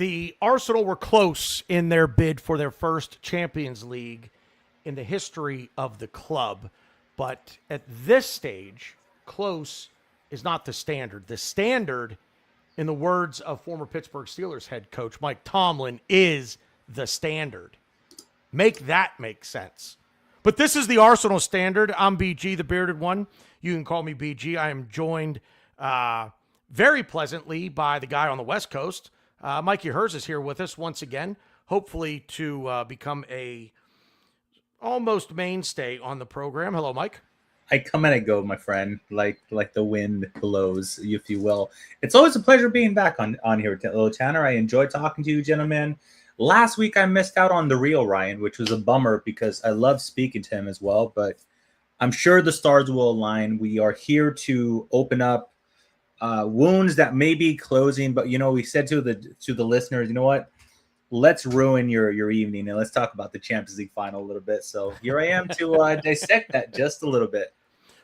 the Arsenal were close in their bid for their first Champions League in the history of the club. But at this stage, close is not the standard. The standard, in the words of former Pittsburgh Steelers head coach Mike Tomlin, is the standard. Make that make sense. But this is the Arsenal standard. I'm BG, the bearded one. You can call me BG. I am joined very pleasantly by the guy on the West Coast. Mikey Hers is here with us once again, hopefully to become a almost mainstay on the program. Hello, Mike. I come and I go, my friend, like the wind blows, if you will. It's always a pleasure being back on here with Little Tanner. I enjoy talking to you, gentlemen. Last week I missed out on the real Ryan, which was a bummer because I love speaking to him as well. But I'm sure the stars will align. We are here to open up wounds that may be closing. But, we said to the listeners, you know what? Let's ruin your evening and let's talk about the Champions League final a little bit. So here I am to dissect that just a little bit.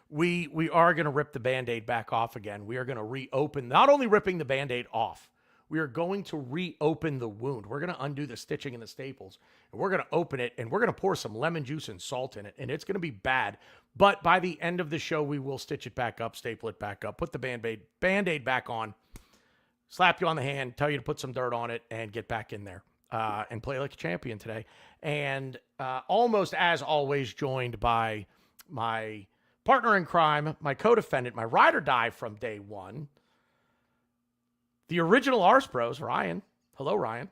We are going to rip the Band-Aid back off again. We are going to reopen, not only ripping the Band-Aid off, we are going to reopen the wound. We're going to undo the stitching and the staples, and we're going to open it, and we're going to pour some lemon juice and salt in it, and it's going to be bad. But by the end of the show, we will stitch it back up, staple it back up, put the Band-Aid back on, slap you on the hand, tell you to put some dirt on it, and get back in there and play like a champion today. And almost as always, joined by my partner in crime, my co-defendant, my ride or die from day one, the original Ars Bros, Ryan. Hello, Ryan.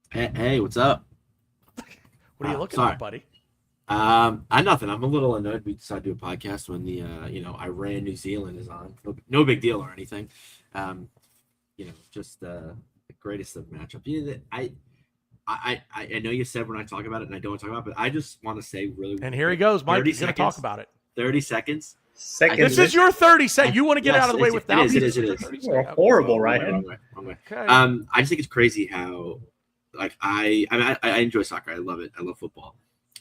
Hey, what's up? What are you looking at, buddy? Nothing. I'm a little annoyed we decided to do a podcast when the Iran New Zealand is on. No big deal or anything. Just the greatest of matchup. I know you said we're not talking about it, and I don't want to talk about it, but I just want to say really. And here he goes, Mike. He's going to talk about it. 30 seconds. This is your 30 seconds. You want to get out of the way without it is. You're horrible, Ryan. Wrong way. Okay. I just think it's crazy how, I enjoy soccer. I love it. I love football.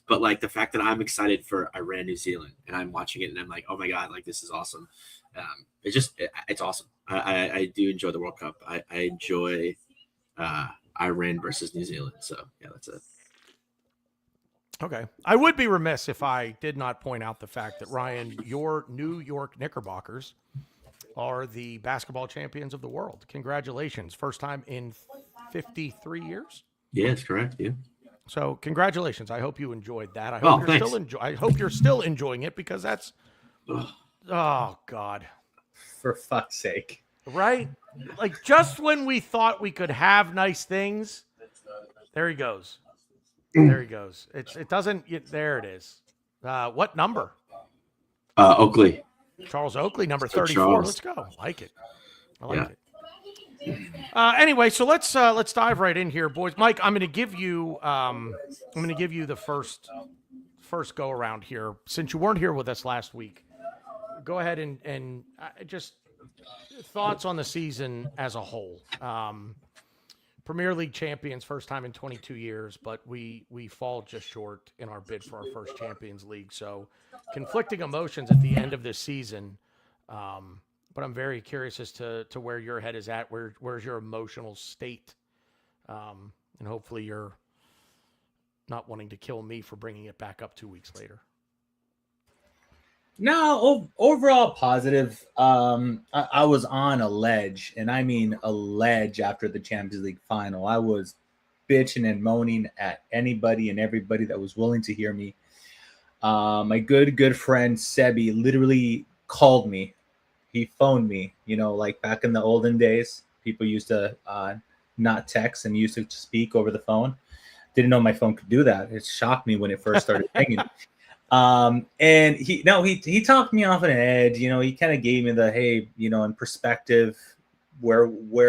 But the fact that I'm excited for Iran, New Zealand, and I'm watching it, and I'm like, oh my god, this is awesome. It's awesome. I do enjoy the World Cup. I enjoy Iran versus New Zealand. So yeah, that's it. Okay. I would be remiss if I did not point out the fact that, Ryan, your New York Knickerbockers are the basketball champions of the world. Congratulations. First time in 53 years? Yeah, that's correct. Yeah. So congratulations. I hope you enjoyed that. I hope you're still enjoying it because that's oh God. For fuck's sake. Right? Just when we thought we could have nice things, there he goes. There he goes. It doesn't. There it is. What number? Oakley. Charles Oakley, number 34. Charles. Let's go. I like it. Anyway, so let's dive right in here, boys. Mike, I'm going to give you the first go around here since you weren't here with us last week. Go ahead and just thoughts on the season as a whole. Premier League champions, first time in 22 years, but we fall just short in our bid for our first Champions League. So conflicting emotions at the end of this season. But I'm very curious as to where your head is at. Where's your emotional state? And hopefully you're not wanting to kill me for bringing it back up 2 weeks later. No, overall positive. I was on a ledge, and I mean a ledge after the Champions League final. I was bitching and moaning at anybody and everybody that was willing to hear me. My good friend Sebi literally called me. He phoned me, back in the olden days, people used to not text and used to speak over the phone. Didn't know my phone could do that. It shocked me when it first started ringing. And he talked me off an edge. He kind of gave me the, hey, in perspective, where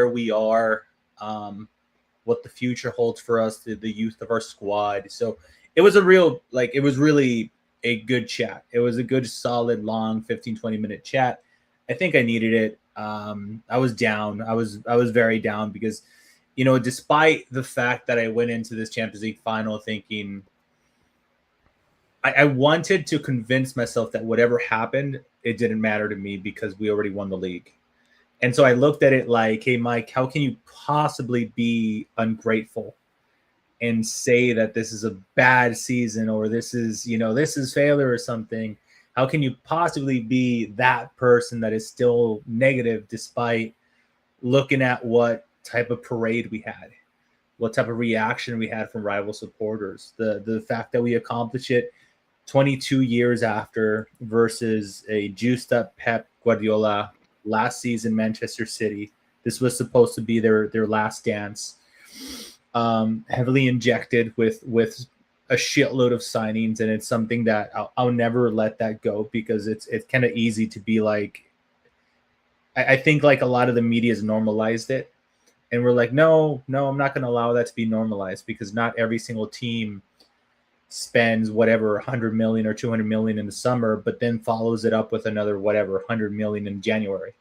we are, what the future holds for us, the youth of our squad. So it was it was really a good chat. It was a good, solid, long 15, 20-minute chat. I think I needed it. I was down. I was very down because, despite the fact that I went into this Champions League final thinking, I wanted to convince myself that whatever happened, it didn't matter to me because we already won the league. And so I looked at it like, hey, Mike, how can you possibly be ungrateful and say that this is a bad season or this is, this is failure or something? How can you possibly be that person that is still negative despite looking at what type of parade we had, what type of reaction we had from rival supporters, the fact that we accomplished it 22 years after versus a juiced up Pep Guardiola last season, Manchester City. This was supposed to be their last dance. Heavily injected with a shitload of signings, and it's something that I'll never let that go because it's kind of easy to be like, I think like a lot of the media has normalized it, and we're like, no, I'm not going to allow that to be normalized because not every single team spends whatever 100 million or 200 million in the summer, but then follows it up with another whatever 100 million in January.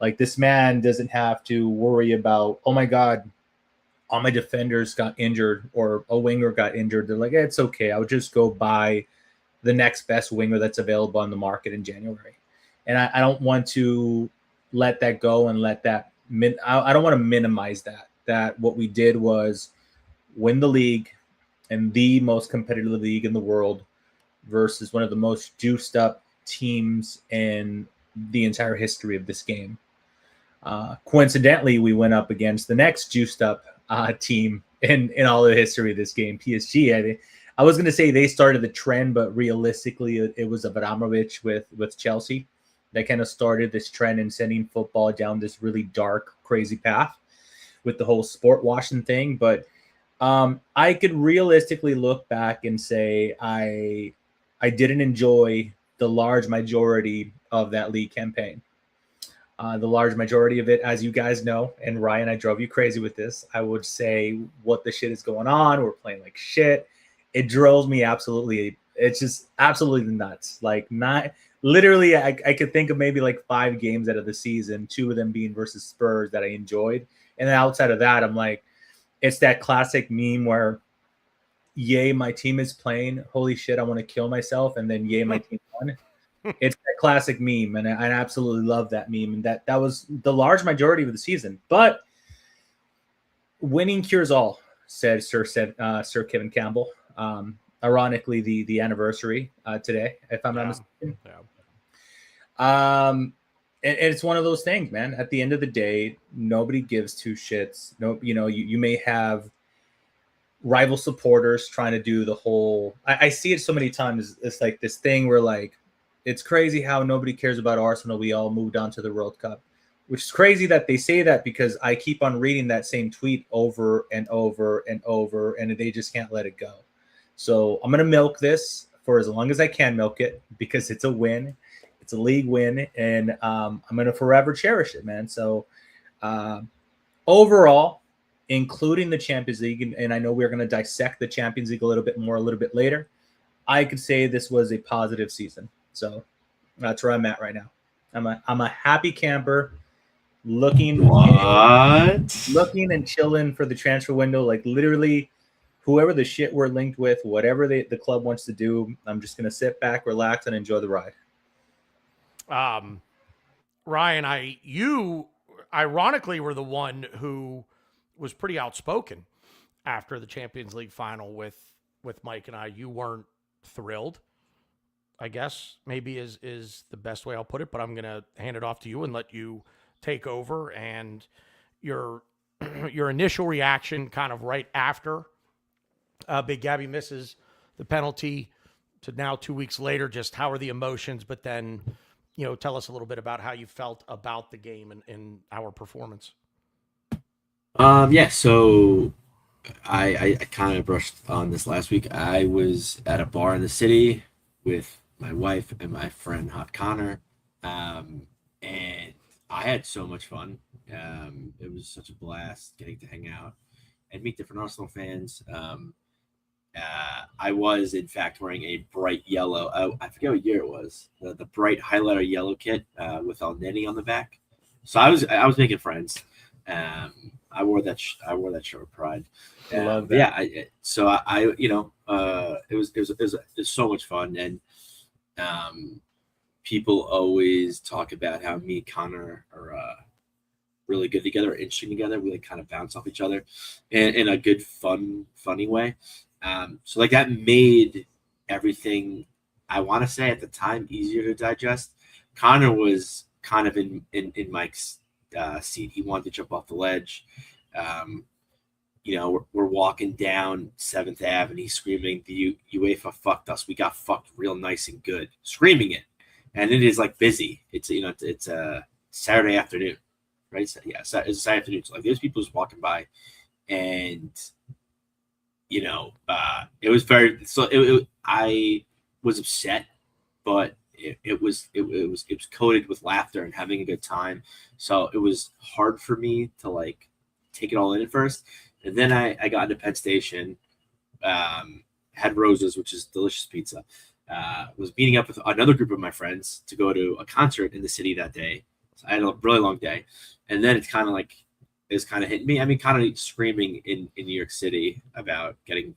Like this man doesn't have to worry about, oh my God, all my defenders got injured or a winger got injured. They're like, it's okay. I'll just go buy the next best winger that's available on the market in January. And I don't want to let that go and let that I don't want to minimize that what we did was win the league and the most competitive league in the world versus one of the most juiced up teams in the entire history of this game. Coincidentally, we went up against the next juiced up team in all the history of this game, PSG. I was going to say they started the trend, but realistically, it was Abramovich with Chelsea that kind of started this trend in sending football down this really dark, crazy path with the whole sport washing thing. But I could realistically look back and say I didn't enjoy the large majority of that league campaign. The large majority of it, as you guys know, and Ryan, I drove you crazy with this. I would say, what the shit is going on? We're playing like shit. It drove me absolutely. It's just absolutely nuts. Like not literally, I could think of maybe like 5 games out of the season, 2 of them being versus Spurs that I enjoyed. And then outside of that, I'm like, it's that classic meme where, yay, my team is playing. Holy shit, I want to kill myself. And then, yay, my team won. It's that classic meme, and I absolutely love that meme. And that was the large majority of the season. But winning cures all, said Sir Kevin Campbell. Ironically, the anniversary today, if I'm not mistaken. Yeah. And it's one of those things, man. At the end of the day, nobody gives 2 shits. No, you may have rival supporters trying to do the whole. I see it so many times. It's like this thing where like, it's crazy how nobody cares about Arsenal. We all moved on to the World Cup, which is crazy that they say that because I keep on reading that same tweet over and over and over, and they just can't let it go. So I'm going to milk this for as long as I can milk it because it's a win. It's a league win, and I'm going to forever cherish it, man. So overall, including the Champions League, and I know we're going to dissect the Champions League a little bit more a little bit later, I could say this was a positive season. So that's where I'm at right now. I'm a happy camper looking and chilling for the transfer window. Like literally whoever the shit we're linked with, whatever the club wants to do, I'm just going to sit back, relax, and enjoy the ride. Ryan, you ironically were the one who was pretty outspoken after the Champions League final with Mike and I. You weren't thrilled, I guess, maybe is the best way I'll put it, but I'm going to hand it off to you and let you take over. And your initial reaction kind of right after Big Gabby misses the penalty to now 2 weeks later, just how are the emotions, but then, tell us a little bit about how you felt about the game and our performance. Yeah, so I kind of brushed on this last week. I was at a bar in the city with my wife and my friend Hot Connor, and I had so much fun. It was such a blast getting to hang out and meet different Arsenal fans. I was in fact wearing a bright yellow. I forget what year it was. The bright highlighter yellow kit with El Neni on the back. So I was making friends. I wore that shirt with pride. Love that. Yeah. It was so much fun, and people always talk about how me, Connor, are really good together, interesting together. We like kind of bounce off each other in a good, funny way. So like that made everything, I want to say at the time, easier to digest. Connor was kind of in Mike's seat. He wanted to jump off the ledge. We're walking down 7th Ave and he's screaming, the UEFA fucked us. We got fucked real nice and good. Screaming it. And it is like busy. It's a Saturday afternoon, right? So, yeah, it's a Saturday afternoon. So like there's people just walking by and it was very, so I was upset, but it was coated with laughter and having a good time. So it was hard for me to like take it all in at first. And then I got into Penn Station, had Roses, which is delicious pizza. Was meeting up with another group of my friends to go to a concert in the city that day. So I had a really long day. And then it's kind of hitting me. I mean, kind of screaming in New York City about getting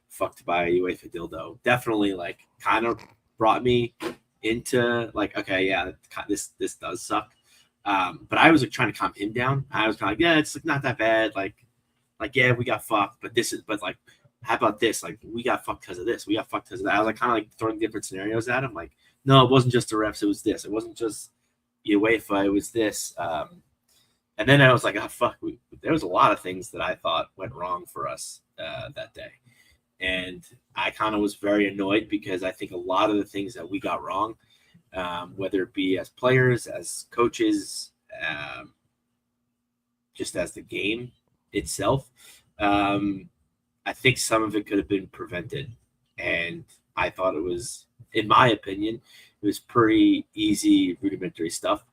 fucked by a UEFA dildo. Definitely like kind of brought me into like, okay, yeah, this does suck. But I was like trying to calm him down. I was kind of like, yeah, it's like not that bad. Like, yeah, we got fucked, but like, how about this? Like, we got fucked because of this. We got fucked because of that. I was like kind of like throwing different scenarios at him. Like, no, it wasn't just the refs. It was this. It wasn't just UEFA. It was this. And then I was like, oh, fuck. There was a lot of things that I thought went wrong for us that day. And I kind of was very annoyed because I think a lot of the things that we got wrong, whether it be as players, as coaches, just as the game itself, I think some of it could have been prevented. And I thought it was, in my opinion, it was pretty easy, rudimentary stuff.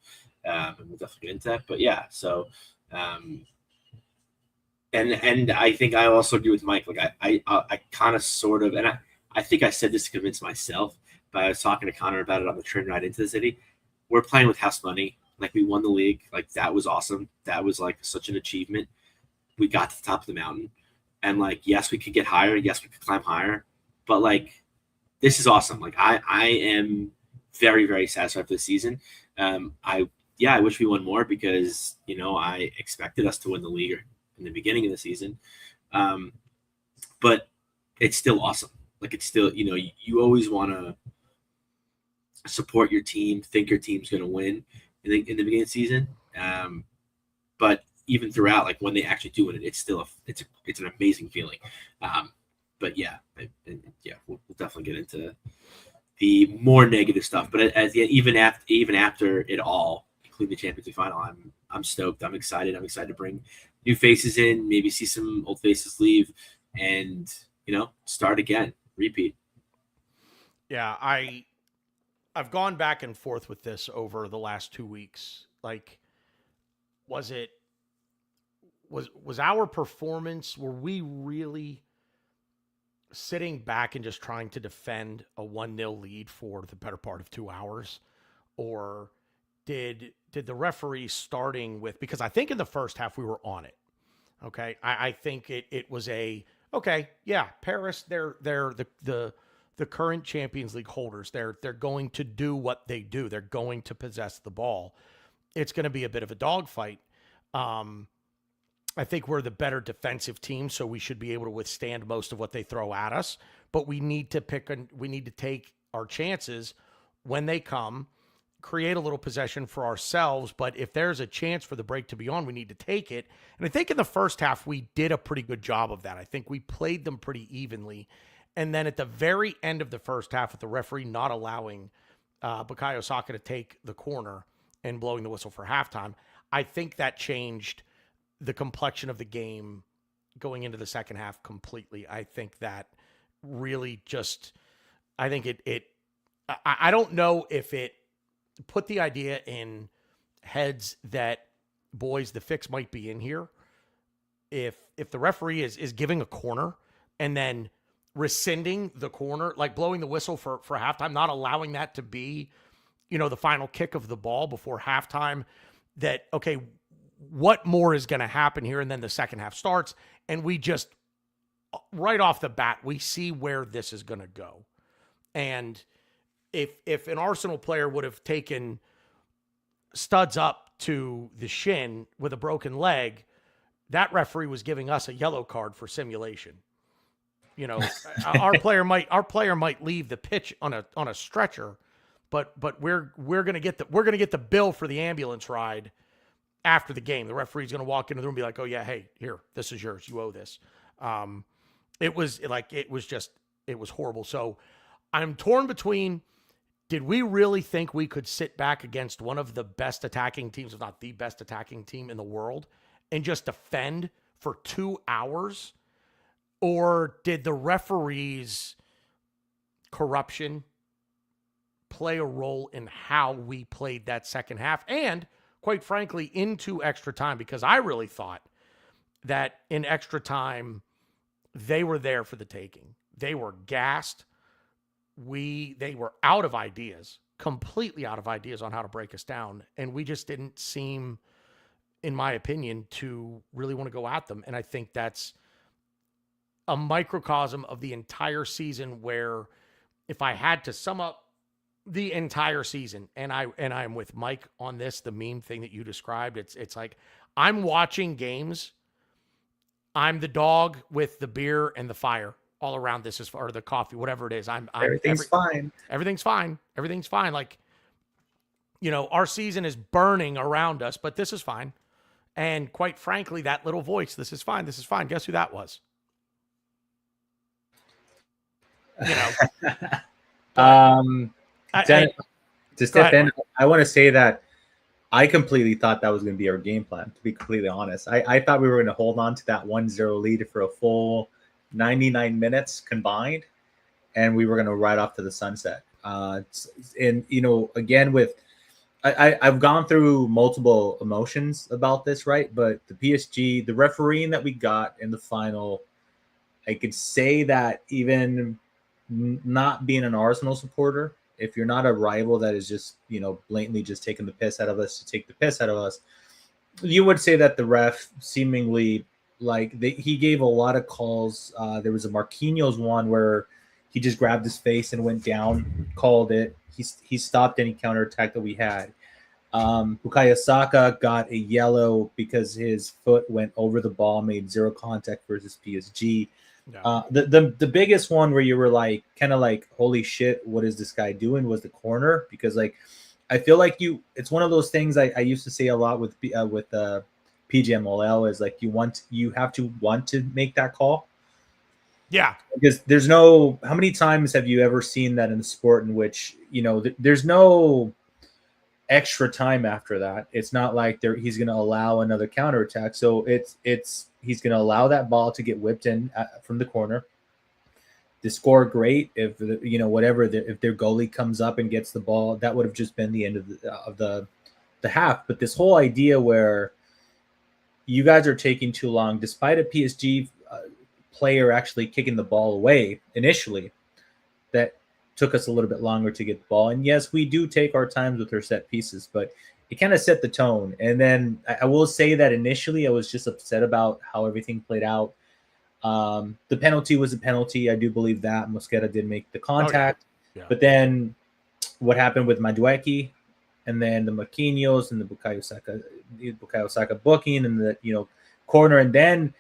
And we'll definitely get into that. But yeah, so and I think I also agree with Mike. Like I kind of sort of, and I think I said this to convince myself, but I was talking to Connor about it on the train ride into the city. We're playing with house money. Like we won the league. Like that was awesome. That was like such an achievement. We got to the top of the mountain. And like, yes, we could get higher. Yes, we could climb higher. But like, this is awesome. Like I am very, very satisfied for the season. I wish we won more because, I expected us to win the league in the beginning of the season. But it's still awesome. Like it's still, you always want to support your team, think your team's going to win in the beginning of the season. But even throughout, like when they actually do win it, it's still it's an amazing feeling. But yeah, we'll definitely get into the more negative stuff. But even after it all, including the Champions League final, I'm stoked. I'm excited. I'm excited to bring new faces in, maybe see some old faces leave, and start again, repeat. Yeah, I've gone back and forth with this over the last 2 weeks. Like, was our performance, were we really sitting back and just trying to defend a 1-0 lead for the better part of 2 hours? Or did the referee starting with, because I think in the first half we were on it. Okay. I think it was Paris, they're the current Champions League holders. They're going to do what they do. They're going to possess the ball. It's going to be a bit of a dogfight. I think we're the better defensive team, so we should be able to withstand most of what they throw at us. But we need to take our chances when they come, create a little possession for ourselves. But if there's a chance for the break to be on, we need to take it. And I think in the first half, we did a pretty good job of that. I think we played them pretty evenly. And then at the very end of the first half, with the referee not allowing Bukayo Saka to take the corner and blowing the whistle for halftime, I think that changed the complexion of the game going into the second half completely. I think that really I don't know if it put the idea in heads that, boys, the fix might be in here. If the referee is giving a corner and then rescinding the corner, like blowing the whistle for halftime, not allowing that to be, the final kick of the ball before halftime, that, okay, what more is going to happen here? And then the second half starts and we just, right off the bat, we see where this is going to go. And if an Arsenal player would have taken studs up to the shin with a broken leg, that referee was giving us a yellow card for simulation. You know, our player might leave the pitch on a stretcher, but we're gonna get the bill for the ambulance ride after the game. The referee's gonna walk into the room and be like, "Oh yeah, hey, here, this is yours. You owe this." It was horrible. So I'm torn between, did we really think we could sit back against one of the best attacking teams, if not the best attacking team in the world, and just defend for 2 hours? Or did the referees' corruption play a role in how we played that second half? And quite frankly, into extra time, because I really thought that in extra time, they were there for the taking. They were gassed. They were out of ideas, completely out of ideas on how to break us down. And we just didn't seem, in my opinion, to really want to go at them. And I think that's a microcosm of the entire season, where if I had to sum up the entire season, and I'm with Mike on this, the meme thing that you described, it's like I'm watching games. I'm the dog with the beer and the fire all around this, as far as the coffee, whatever it is. Everything's fine. Everything's fine. Everything's fine. Like, you know, our season is burning around us, but this is fine. And quite frankly, that little voice, "This is fine. This is fine." Guess who that was? You know. To step in, I want to say that I completely thought that was going to be our game plan, to be completely honest. I thought we were going to hold on to that 1-0 lead for a full 99 minutes combined, and we were going to ride off to the sunset. And, you know, again, I've gone through multiple emotions about this, right? But the PSG, the refereeing that we got in the final, I could say that even not being an Arsenal supporter, if you're not a rival that is just, you know, blatantly just taking the piss out of us to take the piss out of us, you would say that the ref seemingly, like, he gave a lot of calls. There was a Marquinhos one where he just grabbed his face and went down, called it. He stopped any counterattack that we had. Bukayo Saka got a yellow because his foot went over the ball, made zero contact versus PSG. Yeah. The biggest one where you were like, kind of like, holy shit, what is this guy doing, was the corner. Because, like, I feel like it's one of those things I used to say a lot with PGMOL is like, you have to want to make that call. Yeah. Because there's no, how many times have you ever seen that in a sport in which, you know, there's no extra time after that. It's not like he's going to allow another counterattack. So he's going to allow that ball to get whipped in from the corner. The score, great. If you know, whatever, if their goalie comes up and gets the ball, that would have just been the end of the half. But this whole idea where you guys are taking too long, despite a PSG player actually kicking the ball away initially, that took us a little bit longer to get the ball. And yes, we do take our times with our set pieces, but it kind of set the tone. And then I will say that initially I was just upset about how everything played out. The penalty was a penalty. I do believe that Mosquera did make the contact. Oh, yeah. But then what happened with Madueke, and then the Marquinhos and the Bukayo Saka booking, and the, you know, corner, and then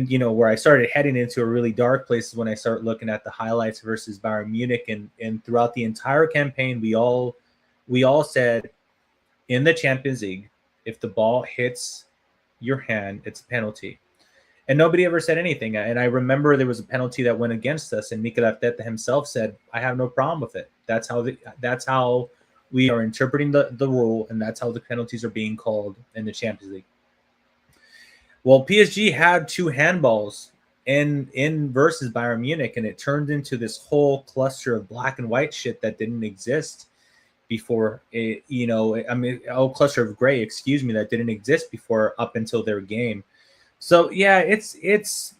you know, where I started heading into a really dark place is when I started looking at the highlights versus Bayern Munich, and throughout the entire campaign, we all said in the Champions League, if the ball hits your hand, it's a penalty. And nobody ever said anything. And I remember there was a penalty that went against us, and Mikel Arteta himself said, I have no problem with it. That's how we are interpreting the rule, and that's how the penalties are being called in the Champions League. Well, PSG had two handballs in versus Bayern Munich, and it turned into this whole cluster of black and white shit that didn't exist before. A cluster of gray, that didn't exist before up until their game. So yeah, it's.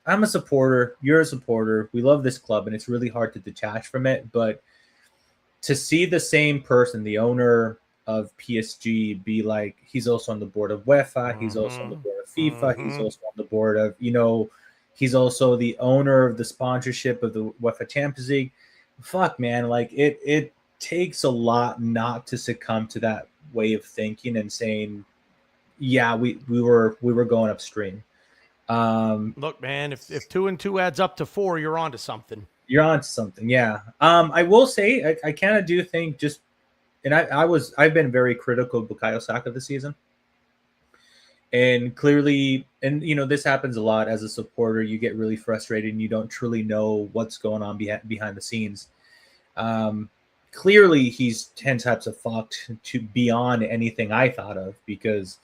I'm a supporter. You're a supporter. We love this club, and it's really hard to detach from it. But to see the same person, the owner of PSG, be like, he's also on the board of UEFA, he's also on the board of FIFA, he's also on the board of, you know, he's also the owner of the sponsorship of the UEFA Champions League. Fuck, man, like it takes a lot not to succumb to way of thinking and saying, yeah, we were going upstream. Look, man, if 2 and 2 adds up to 4, you're on to something. You're on to something, yeah. I will say I kind of do think just, and I've been very critical of Bukayo Saka this season. And clearly, and this happens a lot as a supporter. You get really frustrated and you don't truly know what's going on behind the scenes. Clearly, he's 10 types of fucked to beyond anything I thought of, because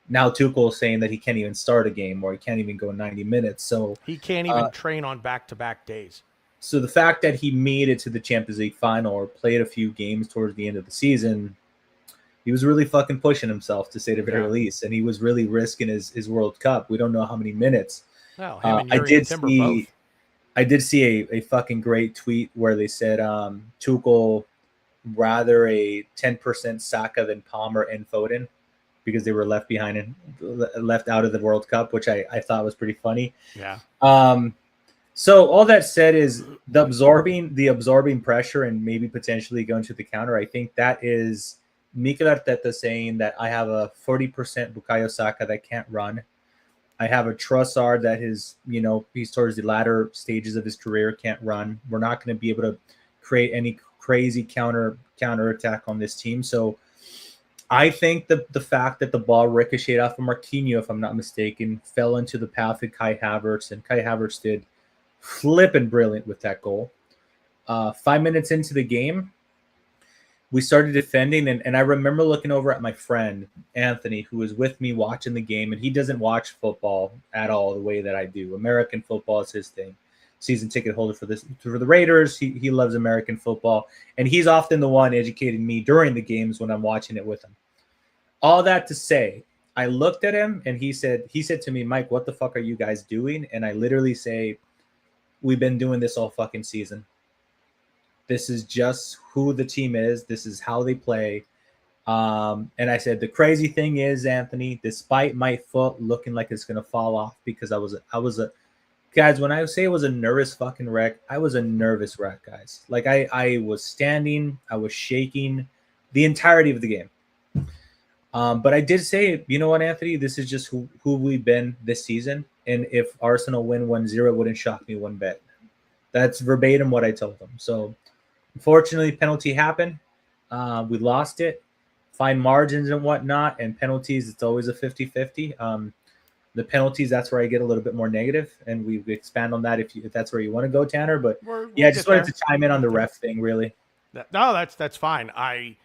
now Tuchel is saying that he can't even start a game or he can't even go 90 minutes. So he can't even train on back-to-back days. So the fact that he made it to the Champions League final or played a few games towards the end of the season, he was really fucking pushing himself, to say the very least, and he was really risking his World Cup. We don't know how many minutes. No, I did see a fucking great tweet where they said Tuchel rather a 10% Saka than Palmer and Foden, because they were left behind and left out of the World Cup, which I thought was pretty funny. Yeah. So all that said is the absorbing pressure and maybe potentially going to the counter. I think that is Mikel Arteta saying that I have a 40% Bukayo Saka that can't run. I have a Trossard that he's towards the latter stages of his career, can't run. We're not going to be able to create any crazy counter attack on this team. So I think the fact that the ball ricocheted off of Marquinhos, if I'm not mistaken, fell into the path of Kai Havertz, and Kai Havertz did flipping brilliant with that goal. 5 minutes into the game, we started defending, and I remember looking over at my friend Anthony, who was with me watching the game, and he doesn't watch football at all the way that I do. American football is his thing. Season ticket holder for the Raiders. He loves American football, and he's often the one educating me during the games when I'm watching it with him. All that to say, I looked at him and he said to me, Mike, what the fuck are you guys doing? And I literally say, we've been doing this all fucking season. This is just who the team is. This is how they play. And I said, the crazy thing is, Anthony, despite my foot looking like it's going to fall off, because I was a guys, when I say it was a nervous fucking wreck, I was a nervous wreck, guys. Like I was standing, I was shaking the entirety of the game. But I did say, you know what, Anthony, this is just who we've been this season. And if Arsenal win 1-0, it wouldn't shock me one bit. That's verbatim what I told them. So unfortunately, penalty happened. We lost it. Fine margins and whatnot, and penalties, it's always a 50-50. The penalties, that's where I get a little bit more negative, and we expand on that if that's where you want to go, Tanner. But I just wanted to chime in on the ref thing, really. No, that's fine. I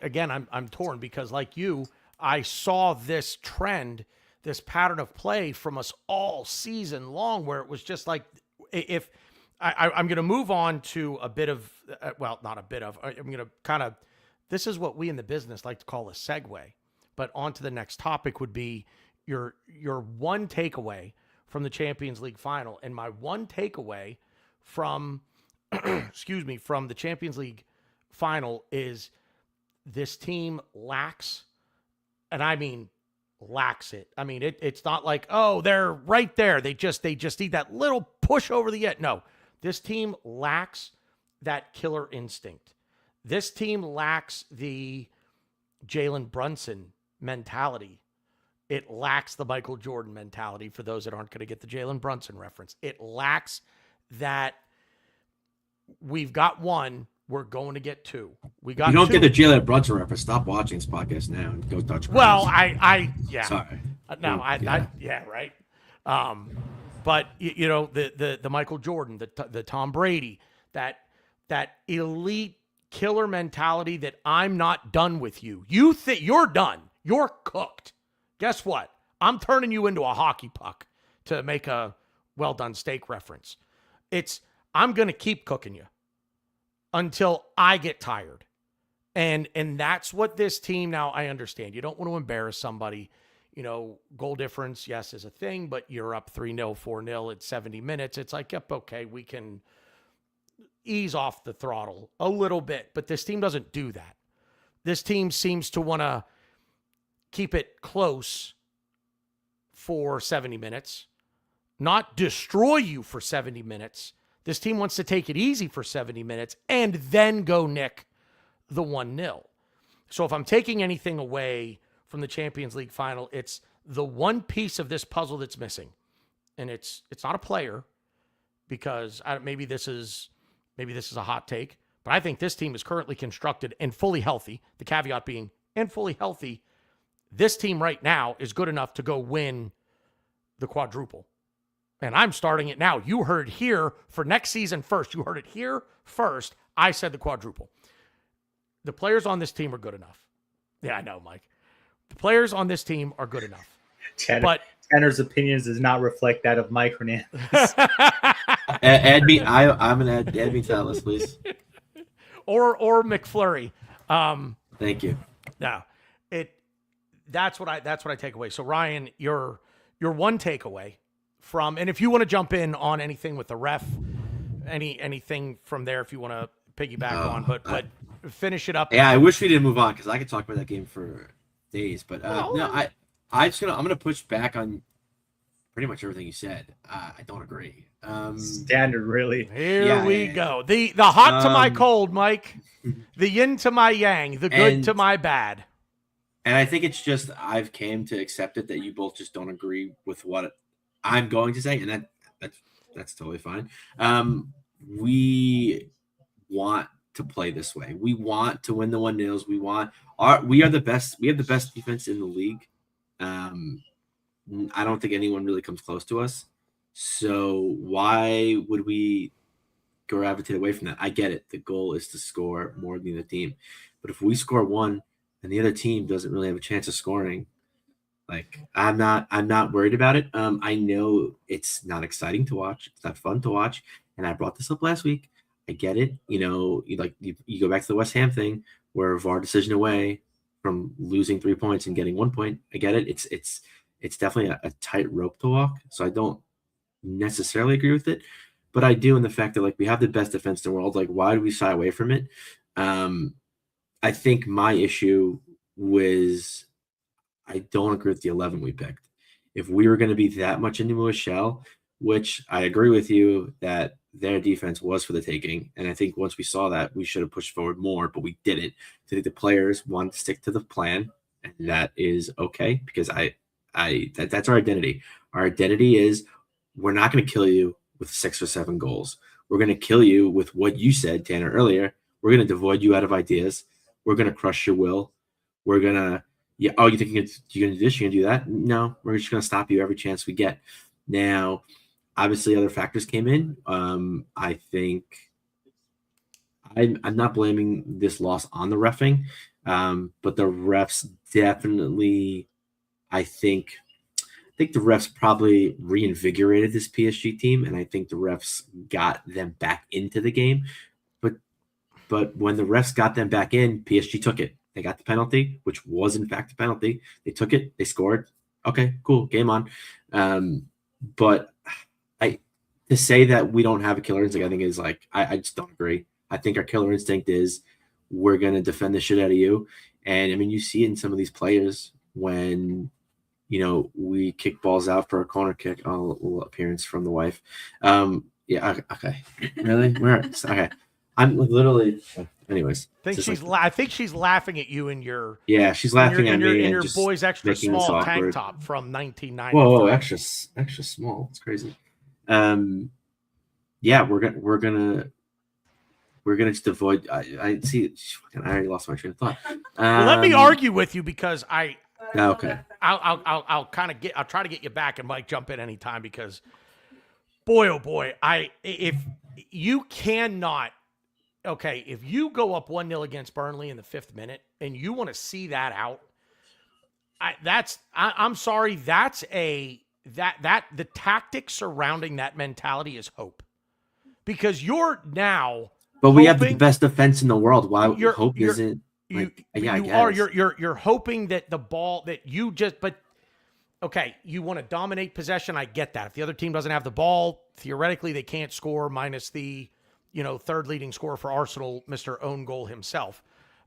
again, I'm torn, because like you, I saw this trend, this pattern of play from us all season long, where it was just like, if I'm going to move on to a bit of, well, not a bit of, I'm going to kind of, this is what we in the business like to call a segue, but on to the next topic would be your one takeaway from the Champions League final. And my one takeaway from, excuse me, from the Champions League final is this team lacks, and I mean lacks it. I mean, it's not like, oh, they're right there. They just need that little push over the edge. No, this team lacks that killer instinct. This team lacks the Jalen Brunson mentality. It lacks the Michael Jordan mentality, for those that aren't going to get the Jalen Brunson reference. It lacks that we've got one, we're going to get two. We got. You don't two. get the Jalen Brunson reference. Stop watching this podcast now and go Dutch. Well, yeah. Sorry. No, yeah, right. But the Michael Jordan, the Tom Brady, that elite killer mentality that I'm not done with you. You think you're done. You're cooked. Guess what? I'm turning you into a hockey puck, to make a well-done steak reference. I'm going to keep cooking you until I get tired. And that's what this team, now I understand. You don't want to embarrass somebody. Goal difference, yes, is a thing, but you're up 3-0, 4-0 at 70 minutes. It's like, yep, okay, we can ease off the throttle a little bit, but this team doesn't do that. This team seems to want to keep it close for 70 minutes, not destroy you for 70 minutes. This team wants to take it easy for 70 minutes and then go nick the 1-0. So if I'm taking anything away from the Champions League final, it's the one piece of this puzzle that's missing. And it's not a player, because maybe this is a hot take, but I think this team is currently constructed and fully healthy. The caveat being, and fully healthy, this team right now is good enough to go win the quadruple. And I'm starting it now. You heard here for next season first. You heard it here first. I said the quadruple. The players on this team are good enough. Yeah, I know, Mike. The players on this team are good enough. Tanner's opinions does not reflect that of Mike Hernandez. Add me. I'm gonna add me to that list, please. or McFlurry. Thank you. No, that's what I take away. So Ryan, your one takeaway from, and if you want to jump in on anything with the ref, anything from there, if you want to piggyback on, but finish it up. Yeah, I wish we didn't move on, because I could talk about that game for days. But no, I'm gonna push back on pretty much everything you said. I don't agree. Standard, really. Here we go. The hot to my cold, Mike. The yin to my yang. The good to my bad. And I think it's just I've came to accept it that you both just don't agree with what I'm going to say, and that's totally fine. We want to play this way. We want to win the 1-0s. We are the best. We have the best defense in the league. I don't think anyone really comes close to us. So why would we gravitate away from that? I get it. The goal is to score more than the other team. But if we score one and the other team doesn't really have a chance of scoring, like I'm not worried about it. I know it's not exciting to watch. It's not fun to watch. And I brought this up last week. I get it. You go back to the West Ham thing where VAR decision away from losing 3 points and getting 1 point. I get it. It's definitely a tight rope to walk. So I don't necessarily agree with it, but I do in the fact that we have the best defense in the world. Why do we shy away from it? I think my issue was I don't agree with the 11 we picked. If we were going to be that much into a shell, which I agree with you that their defense was for the taking, and I think once we saw that, we should have pushed forward more, but we didn't. I think the players wanted to stick to the plan, and that is okay, because that's our identity. Our identity is we're not going to kill you with 6 or 7 goals. We're going to kill you with what you said, Tanner, earlier. We're going to devoid you out of ideas. We're going to crush your will. We're going to, you think you're going to do this, you're going to do that? No, we're just going to stop you every chance we get. Now, obviously, other factors came in. I think I'm not blaming this loss on the reffing, but the refs definitely, I think the refs probably reinvigorated this PSG team, and I think the refs got them back into the game. But when the refs got them back in, PSG took it. They got the penalty, which was in fact a penalty. They took it. They scored. Okay, cool. Game on. But to say that we don't have a killer instinct, I think is I just don't agree. I think our killer instinct is we're going to defend the shit out of you. And I mean, you see it in some of these players when, we kick balls out for a corner kick. Oh, a little appearance from the wife. Yeah. Okay. Really? Where? Okay. I'm literally. Anyways, I think she's laughing at you in your. Yeah, she's laughing at me in your boy's extra small tank top from 1990. Whoa, extra small. It's crazy. Yeah, we're gonna just avoid. I see. I already lost my train of thought. Let me argue with you because Okay. I'll try to get you back, and Mike, jump in anytime, because boy, oh boy, if you cannot. Okay, if you go up 1-0 against Burnley in the 5th minute and you want to see that out, I'm sorry, the tactics surrounding that mentality is hope. Because you're now But we have the best defense in the world. Why hope isn't you're hoping that the ball that you just okay, you want to dominate possession, I get that. If the other team doesn't have the ball, theoretically they can't score, minus the third leading scorer for Arsenal, Mr. Own Goal himself.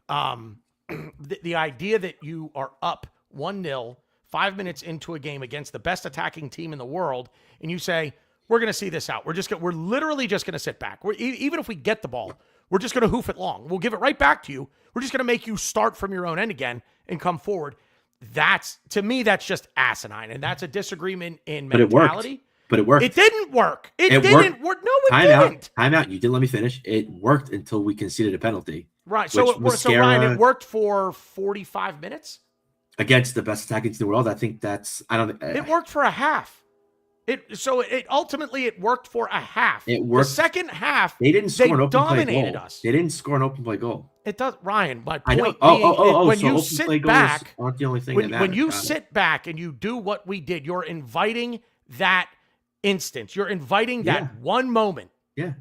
The idea that you are up 1-0, 5 minutes into a game against the best attacking team in the world, and you say, we're going to see this out. We're literally just going to sit back. Even if we get the ball, we're just going to hoof it long. We'll give it right back to you. We're just going to make you start from your own end again and come forward. To me, that's just asinine. And that's a disagreement in mentality. But it worked. It didn't work. It didn't work. No, it didn't. Time out. You didn't let me finish. It worked until we conceded a penalty. Right. So Ryan, it worked for 45 minutes against the best attacking team in the world. I think it worked for a half. It ultimately worked for a half. It worked. The second half, they didn't score an open play dominated goal. us. They didn't score an open play goal. It does, Ryan. My I know. point when so you open sit play back, goals aren't the only thing that matters. When you sit back and you do what we did, you're inviting that instance. You're inviting that one moment. Yeah.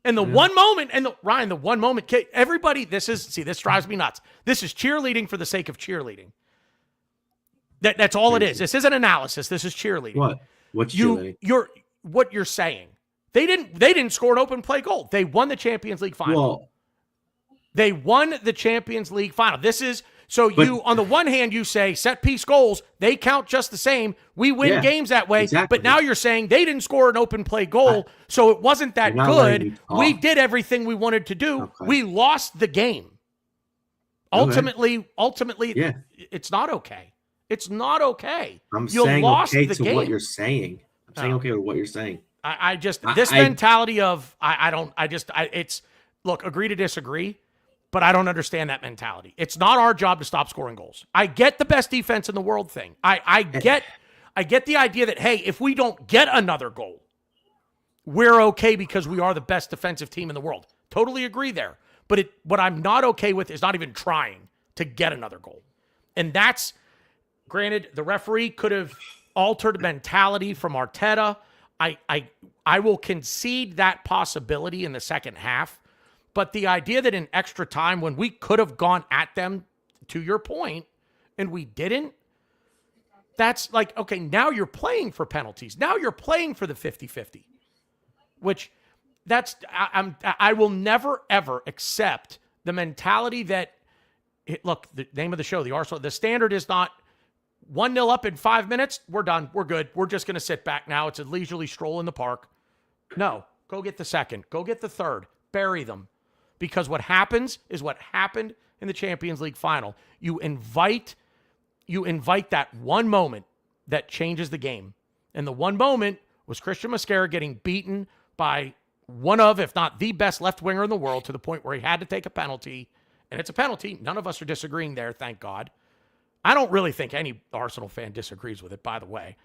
And the one moment, Ryan, the one moment, everybody, this drives me nuts. This is cheerleading for the sake of cheerleading. That's all it is. This isn't analysis. This is cheerleading. What's cheerleading? What you're saying. They didn't score an open play goal. They won the Champions League final. They won the Champions League final. On the one hand, you say set piece goals, they count just the same. We win games that way. Exactly. But now you're saying they didn't score an open play goal, so it wasn't that good. We did everything we wanted to do. Okay. We lost the game. Ultimately, it's not okay. It's not okay. I'm saying okay to what you're saying. I'm saying okay with what you're saying. Mentality of look, agree to disagree, but I don't understand that mentality. It's not our job to stop scoring goals. I get the best defense in the world thing. I get the idea that, hey, if we don't get another goal, we're okay because we are the best defensive team in the world. Totally agree there. But what I'm not okay with is not even trying to get another goal. And that's, granted, the referee could have altered mentality from Arteta. I will concede that possibility in the second half. But the idea that in extra time, when we could have gone at them, to your point, and we didn't, that's like, okay, now you're playing for penalties. Now you're playing for the 50-50, which I will never, ever accept the mentality that, look, the name of the show, the Arsenal, the standard is not 1-0 up in 5 minutes. We're done. We're good. We're just going to sit back now. It's a leisurely stroll in the park. No, go get the second. Go get the third. Bury them. Because what happens is what happened in the Champions League final. You invite that one moment that changes the game. And the one moment was Christian Mascara getting beaten by one of, if not the best left winger in the world, to the point where he had to take a penalty. And it's a penalty. None of us are disagreeing there, thank God. I don't really think any Arsenal fan disagrees with it, by the way.